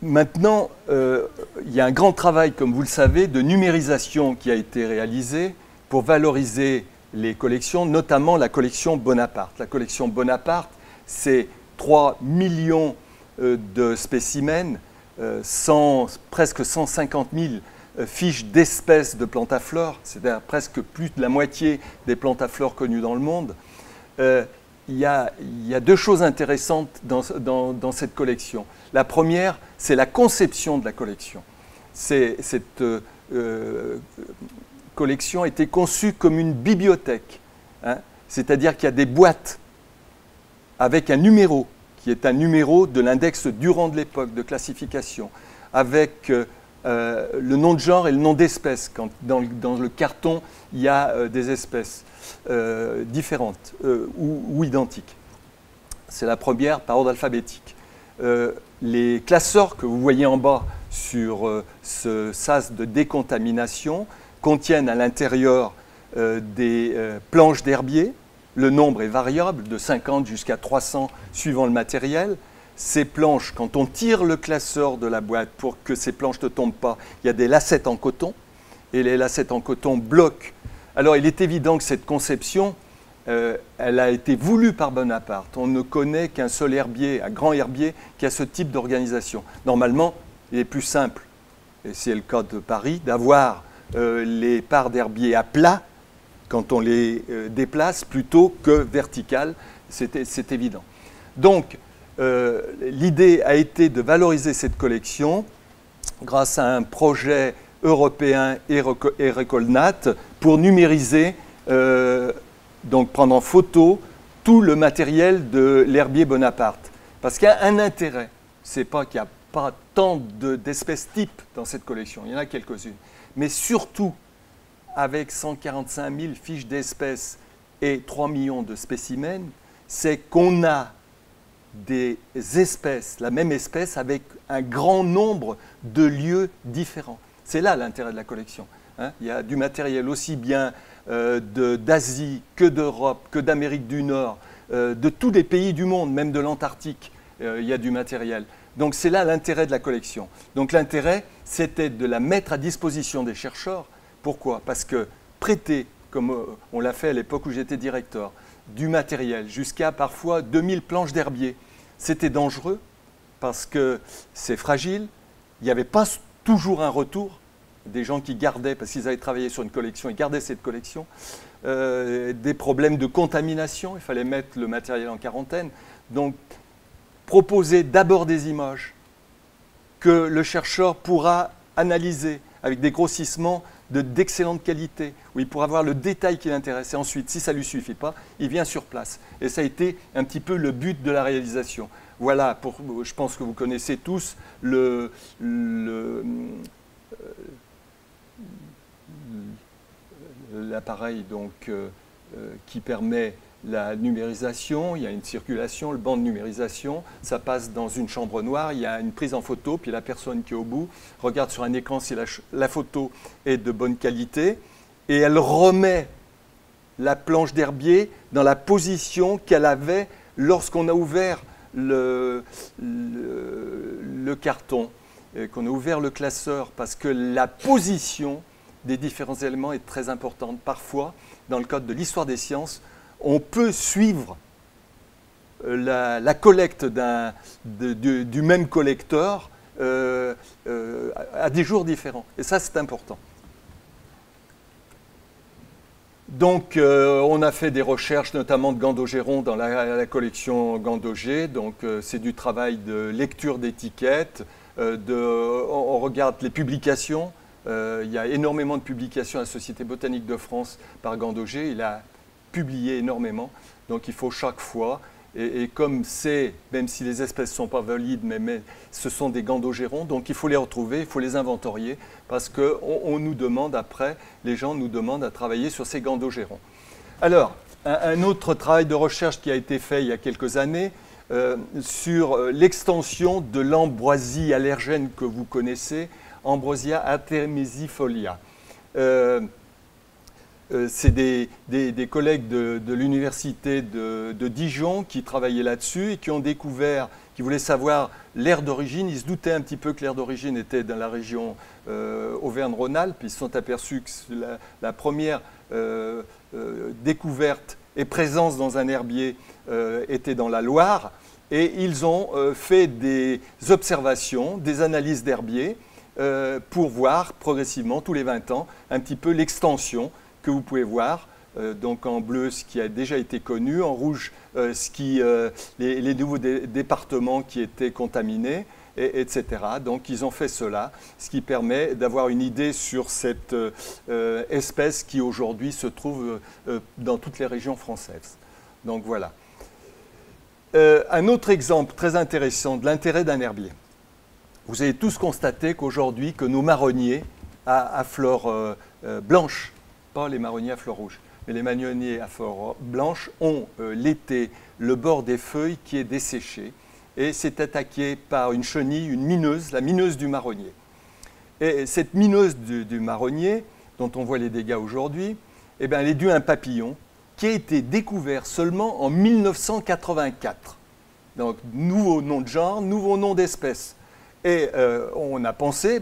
maintenant, il y a un grand travail, comme vous le savez, de numérisation qui a été réalisé pour valoriser les collections, notamment la collection Bonaparte. La collection Bonaparte, c'est 3 millions de spécimens, presque 150 000 fiches d'espèces de plantes à fleurs, c'est-à-dire presque plus de la moitié des plantes à fleurs connues dans le monde. Il y a deux choses intéressantes dans cette collection. La première, c'est la conception de la collection. Cette collection a été conçue comme une bibliothèque, hein, c'est-à-dire qu'il y a des boîtes avec un numéro, qui est un numéro de l'index Durand de l'époque, de classification, avec le nom de genre et le nom d'espèce. Dans le carton, il y a des espèces différentes ou identiques. C'est la première par ordre alphabétique. Les classeurs que vous voyez en bas sur ce sas de décontamination contiennent à l'intérieur des planches d'herbier. Le nombre est variable, de 50 jusqu'à 300 suivant le matériel. Ces planches, quand on tire le classeur de la boîte pour que ces planches ne tombent pas, il y a des lacets en coton, et les lacets en coton bloquent. Alors il est évident que cette conception, elle a été voulue par Bonaparte. On ne connaît qu'un seul herbier, un grand herbier, qui a ce type d'organisation. Normalement, il est plus simple, et c'est le cas de Paris, d'avoir les parts d'herbier à plat, quand on les déplace, plutôt que verticales, c'est évident. Donc, l'idée a été de valoriser cette collection grâce à un projet européen et Recolnat pour numériser, donc prendre en photo tout le matériel de l'herbier Bonaparte. Parce qu'il y a un intérêt, c'est pas qu'il n'y a pas tant d'espèces types dans cette collection, il y en a quelques-unes, mais surtout, avec 145 000 fiches d'espèces et 3 millions de spécimens, c'est qu'on a des espèces, la même espèce, avec un grand nombre de lieux différents. C'est là l'intérêt de la collection. Hein. Il y a du matériel aussi bien d'Asie que d'Europe, que d'Amérique du Nord, de tous les pays du monde, même de l'Antarctique, il y a du matériel. Donc c'est là l'intérêt de la collection. Donc l'intérêt, c'était de la mettre à disposition des chercheurs. Pourquoi? Parce que prêter, comme on l'a fait à l'époque où j'étais directeur, du matériel, jusqu'à parfois 2000 planches d'herbier, c'était dangereux parce que c'est fragile, il n'y avait pas toujours un retour, des gens qui gardaient, parce qu'ils avaient travaillé sur une collection, ils gardaient cette collection, des problèmes de contamination, il fallait mettre le matériel en quarantaine. Donc, proposer d'abord des images que le chercheur pourra analyser avec des grossissements d'excellente qualité, où il pourra voir le détail qui l'intéresse. Et ensuite, si ça ne lui suffit pas, il vient sur place. Et ça a été un petit peu le but de la réalisation. Voilà, je pense que vous connaissez tous l'appareil qui permet la numérisation. Il y a une circulation, le banc de numérisation, ça passe dans une chambre noire, il y a une prise en photo, puis la personne qui est au bout regarde sur un écran si la photo est de bonne qualité, et elle remet la planche d'herbier dans la position qu'elle avait lorsqu'on a ouvert le carton, qu'on a ouvert le classeur, parce que la position des différents éléments est très importante. Parfois, dans le cadre de l'histoire des sciences, on peut suivre la collecte du même collecteur à des jours différents. Et ça, c'est important. Donc, on a fait des recherches, notamment de Gandogéron dans la collection Gandogé. Donc, c'est du travail de lecture d'étiquettes. On regarde les publications. Il y a énormément de publications à la Société botanique de France par Gandogé. Il a publié énormément. Donc, il faut chaque fois. Et comme c'est, même si les espèces ne sont pas valides, mais ce sont des Gandogérons, donc il faut les retrouver, il faut les inventorier, parce qu'on nous demande après, les gens nous demandent à travailler sur ces Gandogérons. Alors, un autre travail de recherche qui a été fait il y a quelques années sur l'extension de l'ambroisie allergène que vous connaissez, Ambrosia artemisifolia. C'est des collègues de l'université de Dijon qui travaillaient là-dessus et qui ont découvert, qui voulaient savoir l'aire d'origine. Ils se doutaient un petit peu que l'aire d'origine était dans la région Auvergne-Rhône-Alpes. Ils se sont aperçus que la première découverte et présence dans un herbier était dans la Loire. Et ils ont fait des observations, des analyses d'herbiers pour voir progressivement, tous les 20 ans, un petit peu l'extension que vous pouvez voir, donc en bleu ce qui a déjà été connu, en rouge les nouveaux départements qui étaient contaminés, etc. Donc ils ont fait cela, ce qui permet d'avoir une idée sur cette espèce qui aujourd'hui se trouve dans toutes les régions françaises. Donc voilà. Un autre exemple très intéressant de l'intérêt d'un herbier. Vous avez tous constaté qu'aujourd'hui, que nos marronniers à fleurs blanches, pas les marronniers à fleurs rouges, mais les marronniers à fleurs blanches ont l'été le bord des feuilles qui est desséché et c'est attaqué par une chenille, une mineuse, la mineuse du marronnier. Et cette mineuse du marronnier, dont on voit les dégâts aujourd'hui, eh bien, elle est due à un papillon qui a été découvert seulement en 1984. Donc, nouveau nom de genre, nouveau nom d'espèce. Et on a pensé,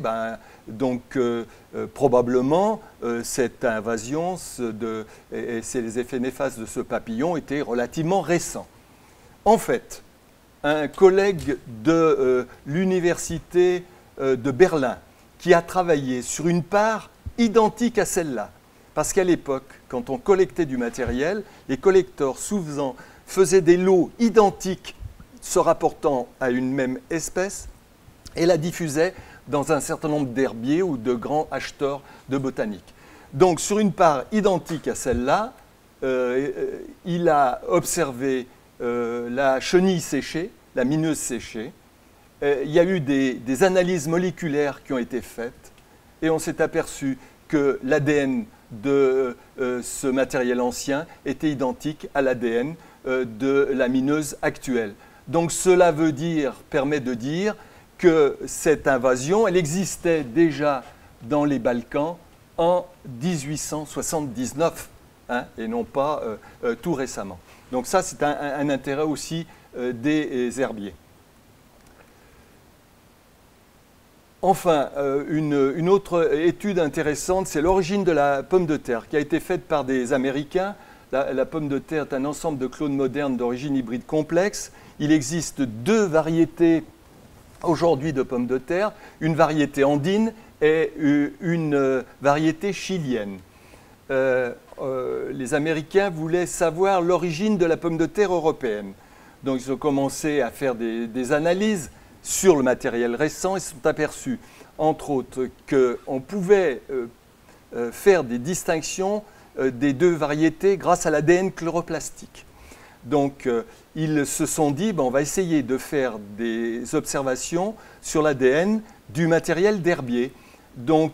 probablement, cette invasion et les effets néfastes de ce papillon étaient relativement récents. En fait, un collègue de l'université de Berlin qui a travaillé sur une part identique à celle-là, parce qu'à l'époque, quand on collectait du matériel, les collecteurs souvent faisaient des lots identiques se rapportant à une même espèce, et la diffusait dans un certain nombre d'herbiers ou de grands acheteurs de botanique. Donc, sur une part identique à celle-là, il a observé la chenille séchée, la mineuse séchée. Il y a eu des analyses moléculaires qui ont été faites et on s'est aperçu que l'ADN de ce matériel ancien était identique à l'ADN de la mineuse actuelle. Donc, cela permet de dire que cette invasion, elle existait déjà dans les Balkans en 1879, et non pas tout récemment. Donc ça, c'est un intérêt aussi des herbiers. Enfin, une autre étude intéressante, c'est l'origine de la pomme de terre, qui a été faite par des Américains. La pomme de terre est un ensemble de clones modernes d'origine hybride complexe. Il existe deux variétés aujourd'hui de pommes de terre, une variété andine et une variété chilienne. Les Américains voulaient savoir l'origine de la pomme de terre européenne. Donc ils ont commencé à faire des analyses sur le matériel récent et se sont aperçus, entre autres, qu'on pouvait faire des distinctions des deux variétés grâce à l'ADN chloroplastique. Donc, ils se sont dit, on va essayer de faire des observations sur l'ADN du matériel d'herbier, donc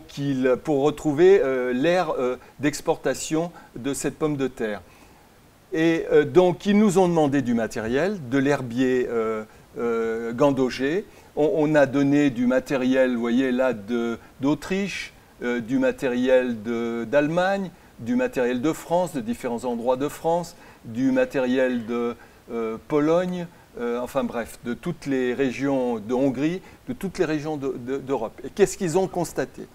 pour retrouver l'aire d'exportation de cette pomme de terre. Et donc, ils nous ont demandé du matériel, de l'herbier Gandogé. On a donné du matériel, vous voyez là, d'Autriche, du matériel d'Allemagne, du matériel de France, de différents endroits de France, du matériel de Pologne, enfin bref, de toutes les régions de Hongrie, de toutes les régions d'Europe. Et qu'est-ce qu'ils ont constaté?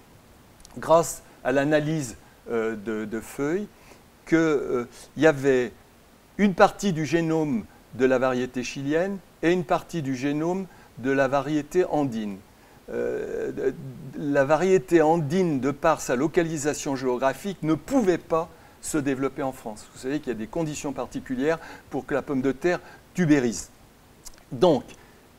Grâce à l'analyse de feuilles, qu'il y avait une partie du génome de la variété chilienne et une partie du génome de la variété andine. La variété andine, de par sa localisation géographique, ne pouvait pas se développer en France. Vous savez qu'il y a des conditions particulières pour que la pomme de terre tubérise. Donc,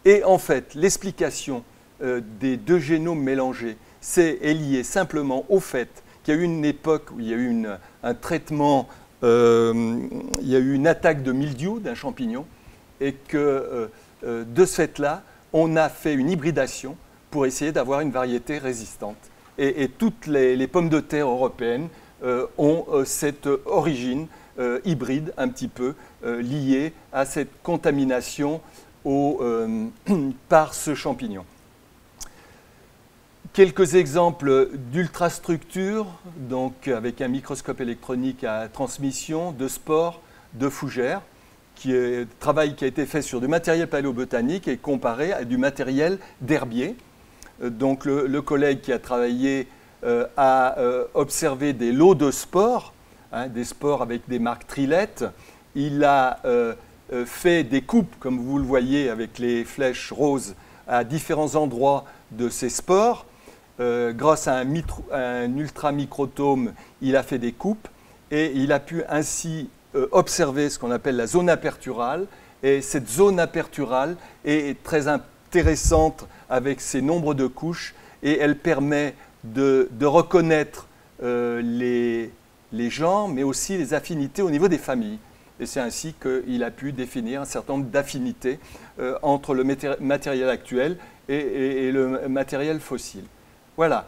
et en fait, l'explication des deux génomes mélangés est liée simplement au fait qu'il y a eu une époque où il y a eu un traitement, il y a eu une attaque de mildiou d'un champignon, et que de ce fait-là, on a fait une hybridation pour essayer d'avoir une variété résistante. Et toutes les pommes de terre européennes ont cette origine hybride un petit peu liée à cette contamination par ce champignon. Quelques exemples d'ultrastructures, donc avec un microscope électronique à transmission, de spores, de fougères, travail qui a été fait sur du matériel paléobotanique et comparé à du matériel d'herbier. Donc le collègue qui a travaillé a observé des lots de spores, des spores avec des marques trilettes. Il a fait des coupes, comme vous le voyez avec les flèches roses, à différents endroits de ces spores. Grâce à un ultramicrotome, il a fait des coupes et il a pu ainsi observer ce qu'on appelle la zone aperturale. Et cette zone aperturale est très intéressante avec ses nombres de couches et elle permet de reconnaître les genres, mais aussi les affinités au niveau des familles. Et c'est ainsi qu'il a pu définir un certain nombre d'affinités entre le matériel actuel et le matériel fossile. Voilà.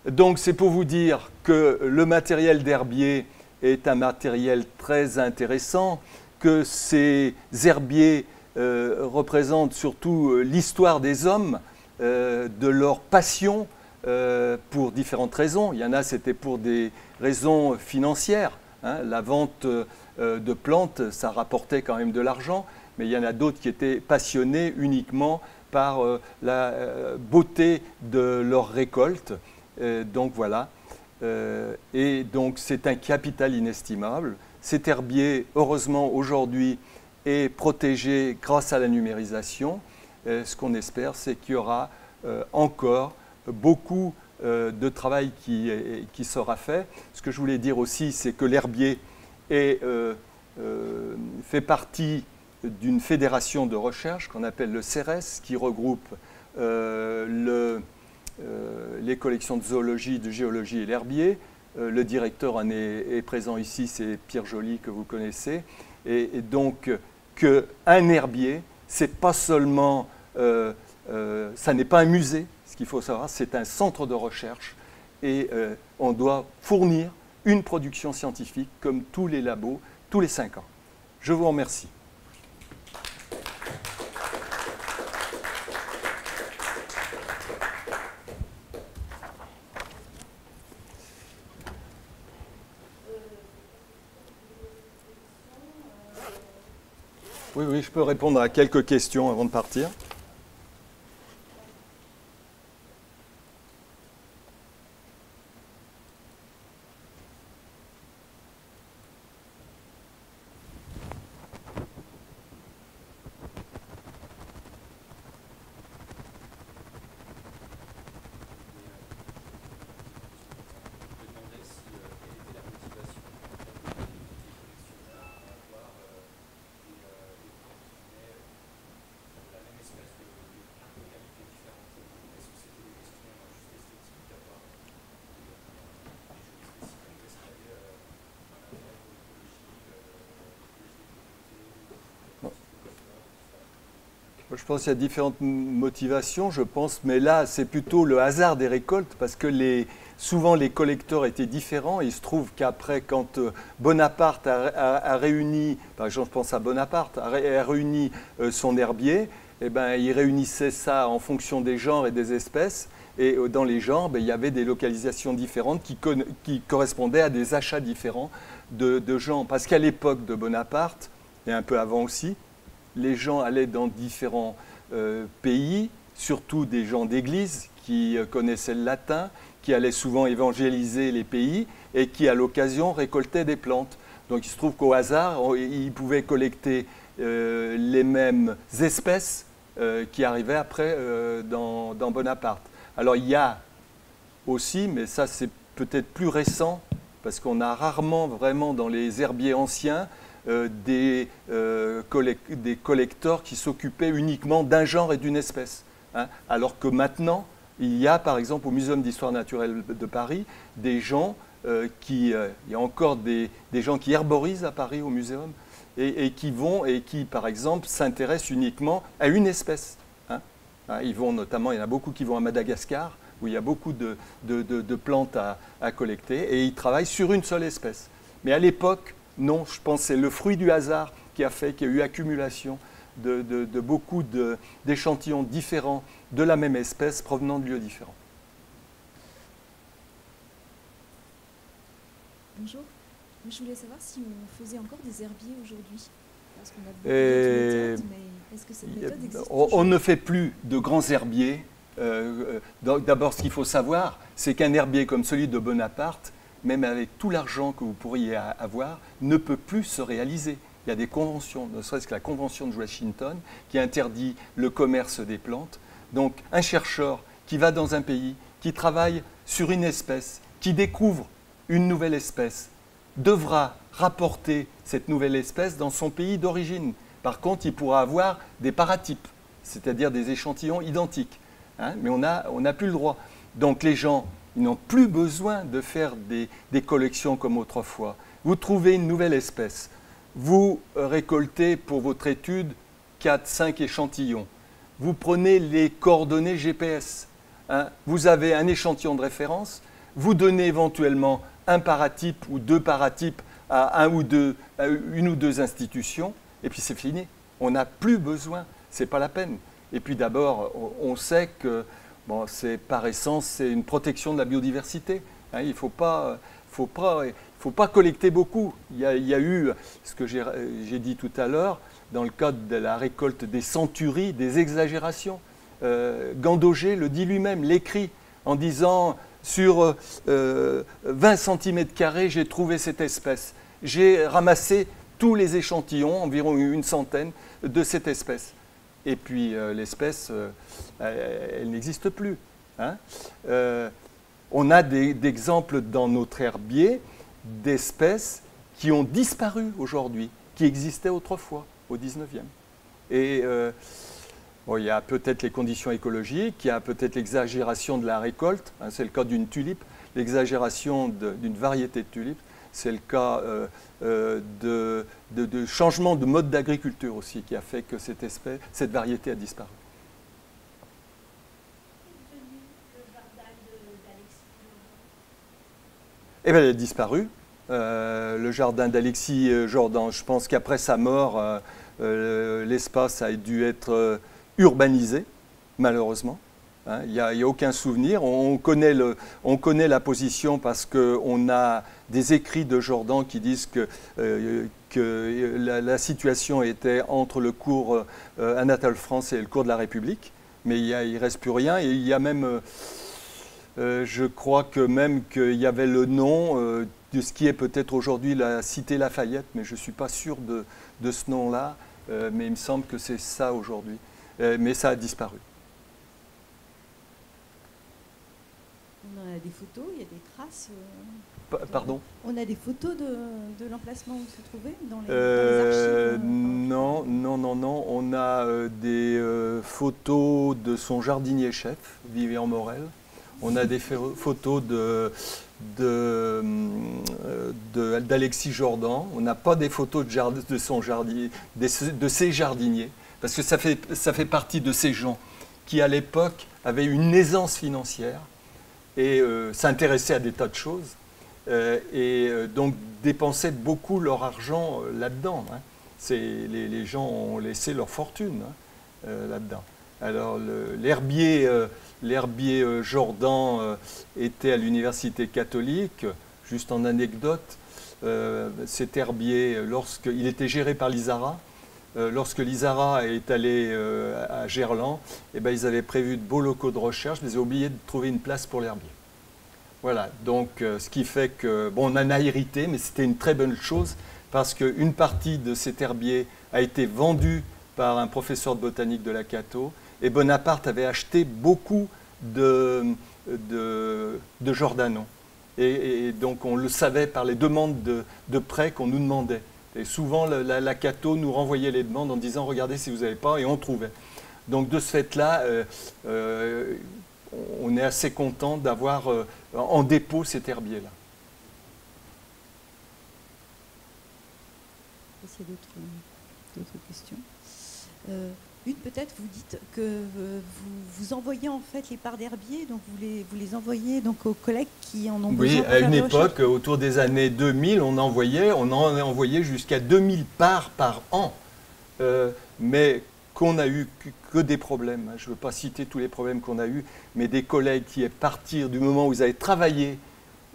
Donc c'est pour vous dire que le matériel d'herbier est un matériel très intéressant, que ces herbiers représentent surtout l'histoire des hommes, de leur passion pour différentes raisons. Il y en a, c'était pour des raisons financières. La vente de plantes, ça rapportait quand même de l'argent, mais il y en a d'autres qui étaient passionnés uniquement par la beauté de leur récolte. Donc voilà. Et donc c'est un capital inestimable. Cet herbier, heureusement aujourd'hui, est protégé grâce à la numérisation. Ce qu'on espère, c'est qu'il y aura encore beaucoup de travail qui sera fait. Ce que je voulais dire aussi, c'est que l'herbier fait partie d'une fédération de recherche qu'on appelle le CERES, qui regroupe les collections de zoologie, de géologie et l'herbier. Le directeur en est présent ici, c'est Pierre Joly, que vous connaissez. Et donc, qu'un herbier, c'est pas seulement, ça n'est pas un musée, ce qu'il faut savoir, c'est un centre de recherche. Et on doit fournir une production scientifique, comme tous les labos, tous les 5 ans. Je vous remercie. Oui, je peux répondre à quelques questions avant de partir. Je pense qu'il y a différentes motivations, je pense, mais là, c'est plutôt le hasard des récoltes, parce que souvent les collecteurs étaient différents. Il se trouve qu'après, quand Bonaparte a réuni, par exemple, je pense à Bonaparte, a réuni son herbier, eh ben, il réunissait ça en fonction des genres et des espèces. Et dans les genres, il y avait des localisations différentes qui correspondaient à des achats différents de gens. Parce qu'à l'époque de Bonaparte, et un peu avant aussi, les gens allaient dans différents pays, surtout des gens d'église qui connaissaient le latin, qui allaient souvent évangéliser les pays et qui, à l'occasion, récoltaient des plantes. Donc il se trouve qu'au hasard, ils pouvaient collecter les mêmes espèces qui arrivaient après dans Bonaparte. Alors il y a aussi, mais ça c'est peut-être plus récent, parce qu'on a rarement vraiment dans les herbiers anciens des collecteurs qui s'occupaient uniquement d'un genre et d'une espèce. Hein, alors que maintenant, il y a par exemple au Muséum d'histoire naturelle de Paris des gens il y a encore des gens qui herborisent à Paris au muséum et qui par exemple s'intéressent uniquement à une espèce. Hein. Ils vont notamment, il y en a beaucoup qui vont à Madagascar où il y a beaucoup de plantes à collecter et ils travaillent sur une seule espèce. Mais à l'époque, non, je pense que c'est le fruit du hasard qui a fait qu'il y a eu accumulation de beaucoup d'échantillons différents de la même espèce provenant de lieux différents. Bonjour. Je voulais savoir si on faisait encore des herbiers aujourd'hui. Parce qu'on a beaucoup d'autres méthodes, mais est-ce que cette méthode existe on ne fait plus de grands herbiers. D'abord, ce qu'il faut savoir, c'est qu'un herbier comme celui de Bonaparte, même avec tout l'argent que vous pourriez avoir, ne peut plus se réaliser. Il y a des conventions, ne serait-ce que la Convention de Washington, qui interdit le commerce des plantes. Donc, un chercheur qui va dans un pays, qui travaille sur une espèce, qui découvre une nouvelle espèce, devra rapporter cette nouvelle espèce dans son pays d'origine. Par contre, il pourra avoir des paratypes, c'est-à-dire des échantillons identiques. Hein, mais on n'a plus le droit. Donc les gens, ils n'ont plus besoin de faire des collections comme autrefois. Vous trouvez une nouvelle espèce, vous récoltez pour votre étude 4-5 échantillons. Vous prenez les coordonnées GPS. Hein, vous avez un échantillon de référence, vous donnez éventuellement un paratype ou deux paratypes à une ou deux institutions, et puis c'est fini. On n'a plus besoin, ce n'est pas la peine. Et puis d'abord, on sait que bon, par essence, c'est une protection de la biodiversité. Hein, il ne faut pas collecter beaucoup. Il y a eu, ce que j'ai dit tout à l'heure, dans le cadre de la récolte des centuries, des exagérations. Gandauger le dit lui-même, l'écrit en disant sur 20 cm², j'ai trouvé cette espèce. J'ai ramassé tous les échantillons, environ une centaine, de cette espèce. Et puis l'espèce, elle n'existe plus. Hein. On a des exemples dans notre herbier d'espèces qui ont disparu aujourd'hui, qui existaient autrefois, au 19e. Et bon, il y a peut-être les conditions écologiques, il y a peut-être l'exagération de la récolte, hein, c'est le cas d'une tulipe, l'exagération d'une variété de tulipes, c'est le cas de changement de mode d'agriculture aussi qui a fait que cette variété a disparu. Eh bien, elle a disparu. Le jardin d'Alexis Jordan, je pense qu'après sa mort, l'espace a dû être urbanisé, malheureusement. Hein, il n'y a aucun souvenir. On connaît la position parce qu'on a des écrits de Jordan qui disent que la situation était entre le cours Anatole France et le cours de la République. Mais il ne reste plus rien. Et il y a même, je crois que même qu'il y avait le nom de ce qui est peut-être aujourd'hui la cité Lafayette, mais je ne suis pas sûr de ce nom-là. Mais il me semble que c'est ça aujourd'hui. Mais ça a disparu. On a des photos, il y a des traces. Pardon ? On a des photos de l'emplacement où se trouvait dans les archives. Non. On a des photos de son jardinier-chef, Vivian Morel. On a des photos d'Alexis Jordan. On n'a pas des photos de ses jardiniers. Parce que ça fait partie de ces gens qui, à l'époque, avaient une aisance financière et s'intéressaient à des tas de choses et donc dépensaient beaucoup leur argent là-dedans. Hein. Les gens ont laissé leur fortune là-dedans. Alors l'herbier Jordan était à l'université catholique. Juste en anecdote, cet herbier, lorsqu'il était géré par l'ISARA, lorsque l'ISARA est allé à Gerland, eh ben, ils avaient prévu de beaux locaux de recherche, mais ils ont oublié de trouver une place pour l'herbier. Voilà, donc ce qui fait que, bon, on en a hérité, mais c'était une très bonne chose, parce qu'une partie de cet herbier a été vendue par un professeur de botanique de la Cato, et Bonaparte avait acheté beaucoup de Jordanon. Et donc on le savait par les demandes de prêts qu'on nous demandait. Et souvent la Cato nous renvoyait les demandes en disant regardez si vous n'avez pas, et on trouvait. Donc de ce fait-là, on est assez content d'avoir en dépôt cet herbier-là. Est-ce qu'il y a d'autres questions? Une peut-être, vous dites que vous envoyez en fait les parts d'herbier, donc vous les envoyez donc aux collègues qui en ont besoin. Oui, à une époque, autour des années 2000, on en a envoyé jusqu'à 2000 parts par an, mais qu'on n'a eu que des problèmes. Je ne veux pas citer tous les problèmes qu'on a eus, mais des collègues qui, à partir du moment où ils avaient travaillé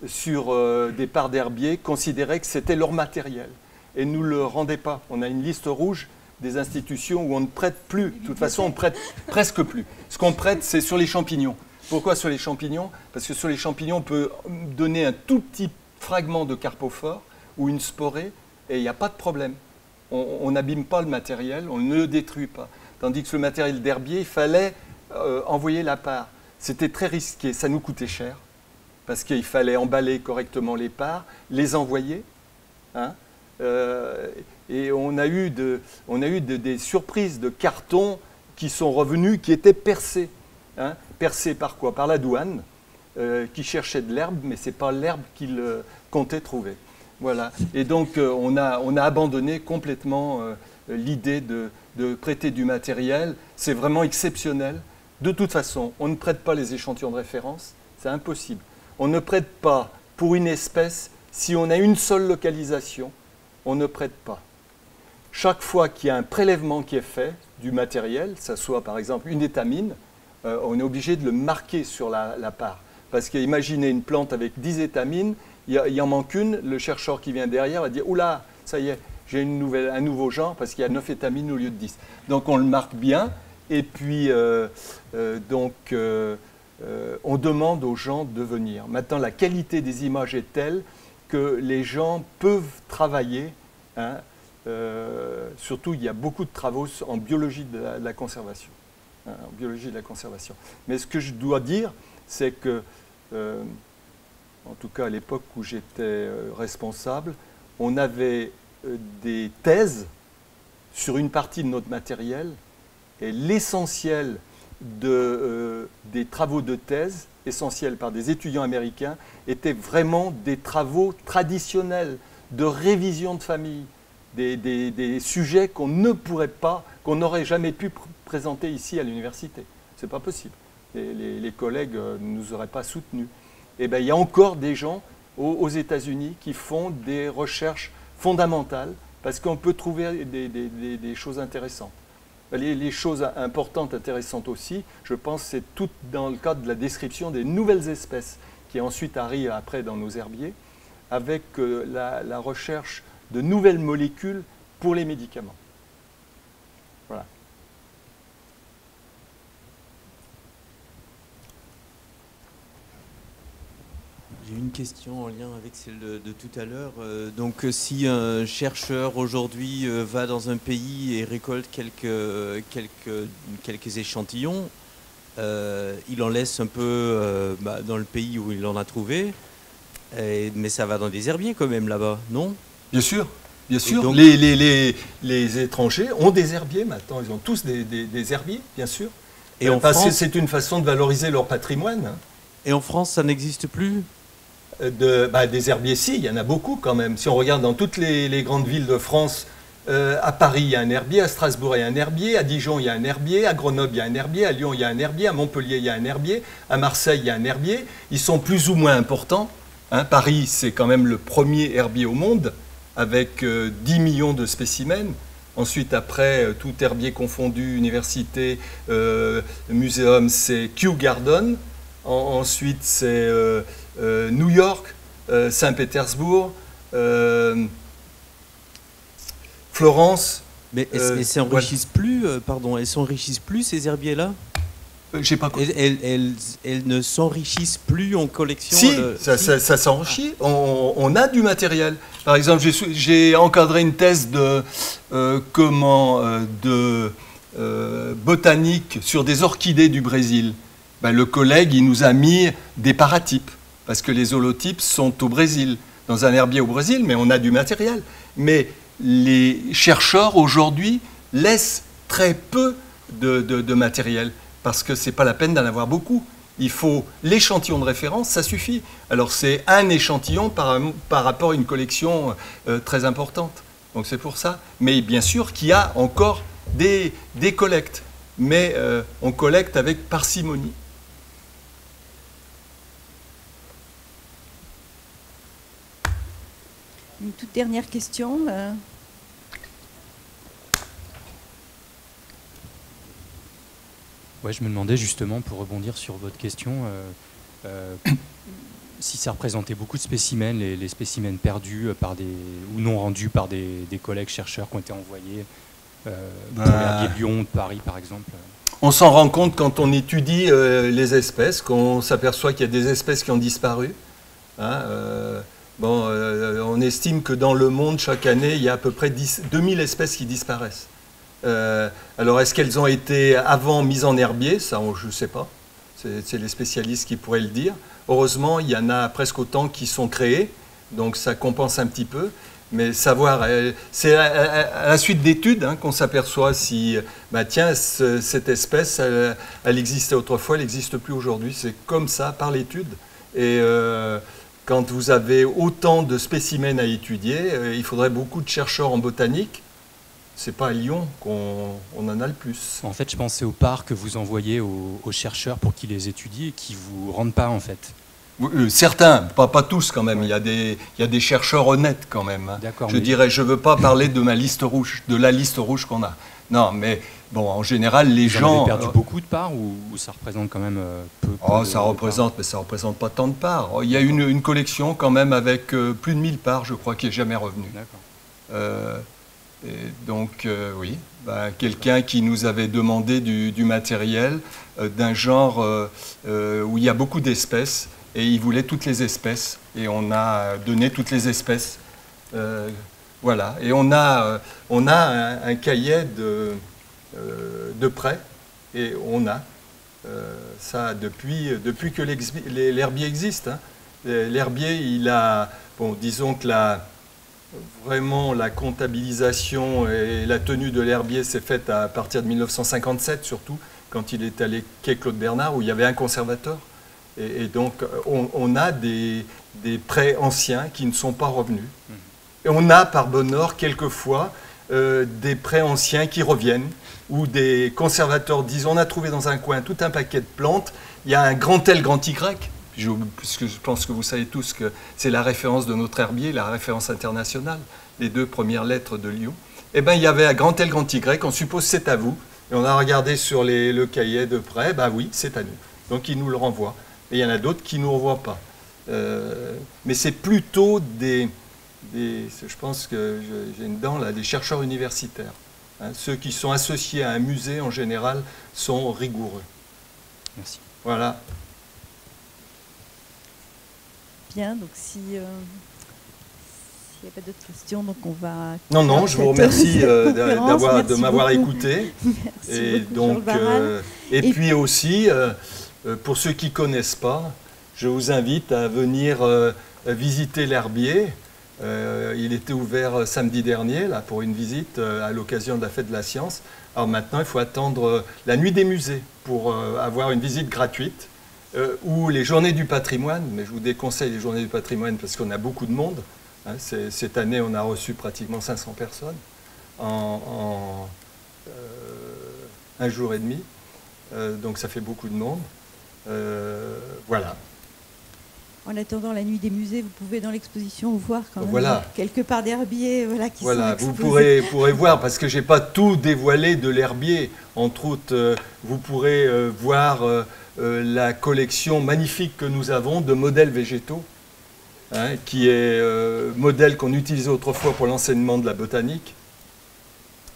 sur des parts d'herbier, considéraient que c'était leur matériel et ne nous le rendaient pas. On a une liste rouge des institutions où on ne prête plus. De toute façon, on prête presque plus. Ce qu'on prête, c'est sur les champignons. Pourquoi sur les champignons? Parce que sur les champignons, on peut donner un tout petit fragment de carpophore ou une sporée et il n'y a pas de problème. On n'abîme pas le matériel, on ne le détruit pas. Tandis que sur le matériel d'herbier, il fallait envoyer la part. C'était très risqué, ça nous coûtait cher parce qu'il fallait emballer correctement les parts, les envoyer. Hein, et on a eu des surprises de cartons qui sont revenus, qui étaient percés. Hein, percés par quoi? Par la douane, qui cherchait de l'herbe, mais ce n'est pas l'herbe qu'il comptait trouver. Voilà. Et donc, on a abandonné complètement l'idée de prêter du matériel. C'est vraiment exceptionnel. De toute façon, on ne prête pas les échantillons de référence. C'est impossible. On ne prête pas pour une espèce si on a une seule localisation. On ne prête pas. Chaque fois qu'il y a un prélèvement qui est fait du matériel, ça soit par exemple une étamine, on est obligé de le marquer sur la part. Parce qu'imaginez une plante avec 10 étamines, il en manque une, le chercheur qui vient derrière va dire « Oula, ça y est, j'ai un nouveau genre parce qu'il y a 9 étamines au lieu de 10 ». Donc on le marque bien et puis on demande aux gens de venir. Maintenant, la qualité des images est telle que les gens peuvent travailler. Hein, surtout, il y a beaucoup de travaux en biologie de la conservation. Hein, en biologie de la conservation. Mais ce que je dois dire, c'est que, en tout cas à l'époque où j'étais responsable, on avait des thèses sur une partie de notre matériel et l'essentiel des travaux de thèse, essentiels par des étudiants américains, étaient vraiment des travaux traditionnels de révision de famille, des sujets qu'on ne pourrait pas, qu'on n'aurait jamais pu présenter ici à l'université. Ce n'est pas possible. Les collègues ne nous auraient pas soutenus. Et bien, il y a encore des gens aux États-Unis qui font des recherches fondamentales parce qu'on peut trouver des choses intéressantes. Les choses importantes, intéressantes aussi, je pense, c'est tout dans le cadre de la description des nouvelles espèces qui ensuite arrivent après dans nos herbiers, avec la recherche de nouvelles molécules pour les médicaments. Voilà. J'ai une question en lien avec celle de tout à l'heure. Donc si un chercheur aujourd'hui va dans un pays et récolte quelques échantillons, il en laisse un peu dans le pays où il en a trouvé, mais ça va dans des herbiers quand même là-bas, non? Bien sûr. Bien sûr, donc, les étrangers ont des herbiers maintenant, ils ont tous des herbiers, bien sûr. Et parce que c'est une façon de valoriser leur patrimoine. Hein. Et en France, ça n'existe plus? Des herbiers, si, il y en a beaucoup quand même. Si on regarde dans toutes les grandes villes de France, à Paris, il y a un herbier, à Strasbourg, il y a un herbier, à Dijon, il y a un herbier, à Grenoble, il y a un herbier, à Lyon, il y a un herbier, à Montpellier, il y a un herbier, à Marseille, il y a un herbier. Ils sont plus ou moins importants. Hein. Paris, c'est quand même le premier herbier au monde, avec 10 millions de spécimens. Ensuite, après, tout herbier confondu, université, muséum, c'est Kew Garden. Ensuite, c'est New York, Saint-Pétersbourg, Florence. Mais elles s'enrichissent plus, elles s'enrichissent plus ces herbiers-là? J'ai pas compris. Elles ne s'enrichissent plus en collection? Si, ça s'enrichit. On a du matériel. Par exemple, j'ai encadré une thèse de botanique sur des orchidées du Brésil. Ben, le collègue, il nous a mis des paratypes. parce que les holotypes sont au Brésil, dans un herbier au Brésil, mais on a du matériel. Mais les chercheurs aujourd'hui laissent très peu de matériel, parce que ce n'est pas la peine d'en avoir beaucoup. Il faut l'échantillon de référence, ça suffit. Alors c'est un échantillon par rapport à une collection très importante. Donc c'est pour ça. Mais bien sûr qu'il y a encore des collectes, mais on collecte avec parcimonie. Une toute dernière question. Ouais, je me demandais justement, pour rebondir sur votre question, si ça représentait beaucoup de spécimens, les spécimens perdus ou non rendus par des collègues chercheurs qui ont été envoyés pour l'herbier de Lyon, de Paris par exemple. On s'en rend compte quand on étudie les espèces, qu'on s'aperçoit qu'il y a des espèces qui ont disparu. Hein, on estime que dans le monde, chaque année, il y a à peu près 2000 espèces qui disparaissent. Alors, est-ce qu'elles ont été avant mises en herbier? Ça, je ne sais pas. C'est les spécialistes qui pourraient le dire. Heureusement, il y en a presque autant qui sont créés, donc ça compense un petit peu. Mais savoir, c'est à la suite d'études qu'on s'aperçoit si, tiens, cette espèce, elle existait autrefois, elle n'existe plus aujourd'hui. C'est comme ça, par l'étude. Et quand vous avez autant de spécimens à étudier, il faudrait beaucoup de chercheurs en botanique. C'est pas à Lyon qu'on en a le plus. En fait, je pensais aux parts que vous envoyez aux chercheurs pour qu'ils les étudient et qui ne vous rendent pas, en fait. Certains, pas tous quand même. Ouais. Il y a des chercheurs honnêtes quand même. Je dirais, je ne veux pas parler de ma liste rouge, de la liste rouge qu'on a. Non, mais bon, en général, les gens... Vous avez perdu beaucoup de parts ou ça représente quand même peu ça représente, mais ça ne représente pas tant de parts. Il y a une collection quand même avec plus de 1000 parts, je crois, qui n'est jamais revenue. D'accord. Et donc, oui, quelqu'un qui nous avait demandé du matériel d'un genre où il y a beaucoup d'espèces, et il voulait toutes les espèces, et on a donné toutes les espèces. Voilà, et on a un cahier de prêts, et on a ça depuis que l'herbier existe. Hein. L'herbier, il a, disons que vraiment, la comptabilisation et la tenue de l'herbier s'est faite à partir de 1957, surtout, quand il est allé quai Claude Bernard, où il y avait un conservateur. Et donc, on a des prêts anciens qui ne sont pas revenus. Et on a, par bonheur, quelquefois, des prêts anciens qui reviennent, où des conservateurs disent, on a trouvé dans un coin tout un paquet de plantes, il y a un grand L, grand Y, puisque je pense que vous savez tous que c'est la référence de notre herbier, la référence internationale, les 2 premières lettres de Lyon. Eh bien, il y avait un grand L, grand Y, on suppose c'est à vous, et on a regardé sur le cahier de prêt, oui, c'est à nous. Donc, ils nous le renvoient. Et il y en a d'autres qui ne nous renvoient pas. Mais c'est plutôt je pense que j'ai une dent là, des chercheurs universitaires. Hein, ceux qui sont associés à un musée, en général, sont rigoureux. Merci. Voilà. Bien, donc s'il n'y a pas d'autres questions, donc on va... Non, je vous remercie de m'avoir écouté. Merci et beaucoup, donc, et puis aussi, pour ceux qui ne connaissent pas, je vous invite à venir visiter l'herbier. Il était ouvert samedi dernier là, pour une visite à l'occasion de la fête de la science. Alors maintenant, il faut attendre la nuit des musées pour avoir une visite gratuite. Ou les journées du patrimoine, mais je vous déconseille les journées du patrimoine parce qu'on a beaucoup de monde. Hein, cette année, on a reçu pratiquement 500 personnes en un jour et demi. Donc ça fait beaucoup de monde. Voilà. En attendant la nuit des musées, vous pouvez dans l'exposition voir quand même quelques parts d'herbier qui sont exposées. Vous pourrez voir, parce que je n'ai pas tout dévoilé de l'herbier. Entre autres, vous pourrez voir la collection magnifique que nous avons de modèles végétaux, hein, qui est modèle qu'on utilisait autrefois pour l'enseignement de la botanique,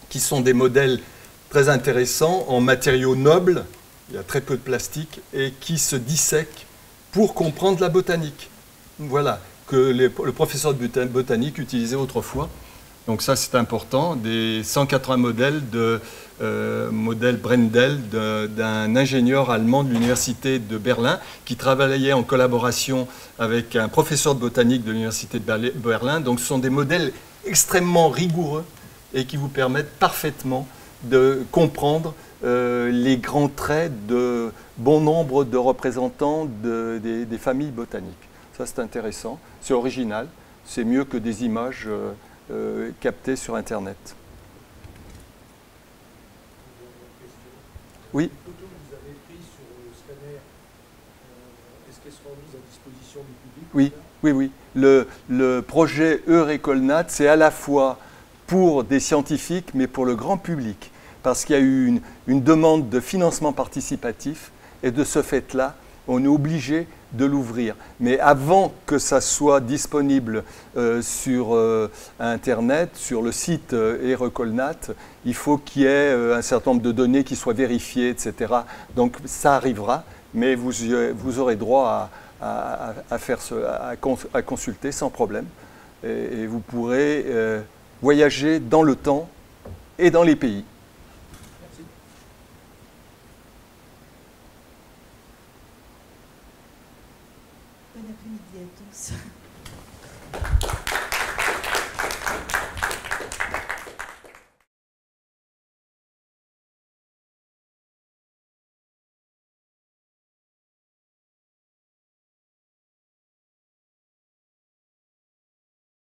qui sont des modèles très intéressants en matériaux nobles, il y a très peu de plastique, et qui se dissèquent pour comprendre la botanique. Voilà, que le professeur de botanique utilisait autrefois Donc ça, c'est important. Des 180 modèles de modèle Brendel d'un ingénieur allemand de l'université de Berlin qui travaillait en collaboration avec un professeur de botanique de l'université de Berlin. Donc ce sont des modèles extrêmement rigoureux et qui vous permettent parfaitement de comprendre les grands traits de bon nombre de représentants des familles botaniques. Ça, c'est intéressant, c'est original, c'est mieux que des images captées sur Internet. Oui. Les photos que vous avez prises sur le scanner, est-ce qu'elles seront mises à disposition du public? Oui, oui, oui. Le projet Eurecolnat, c'est à la fois pour des scientifiques, mais pour le grand public, parce qu'il y a eu une demande de financement participatif, et de ce fait-là, on est obligé de l'ouvrir. Mais avant que ça soit disponible sur Internet, sur le site Eurecolnat, il faut qu'il y ait un certain nombre de données qui soient vérifiées, etc. Donc ça arrivera, mais vous aurez droit à consulter sans problème. Et vous pourrez voyager dans le temps et dans les pays.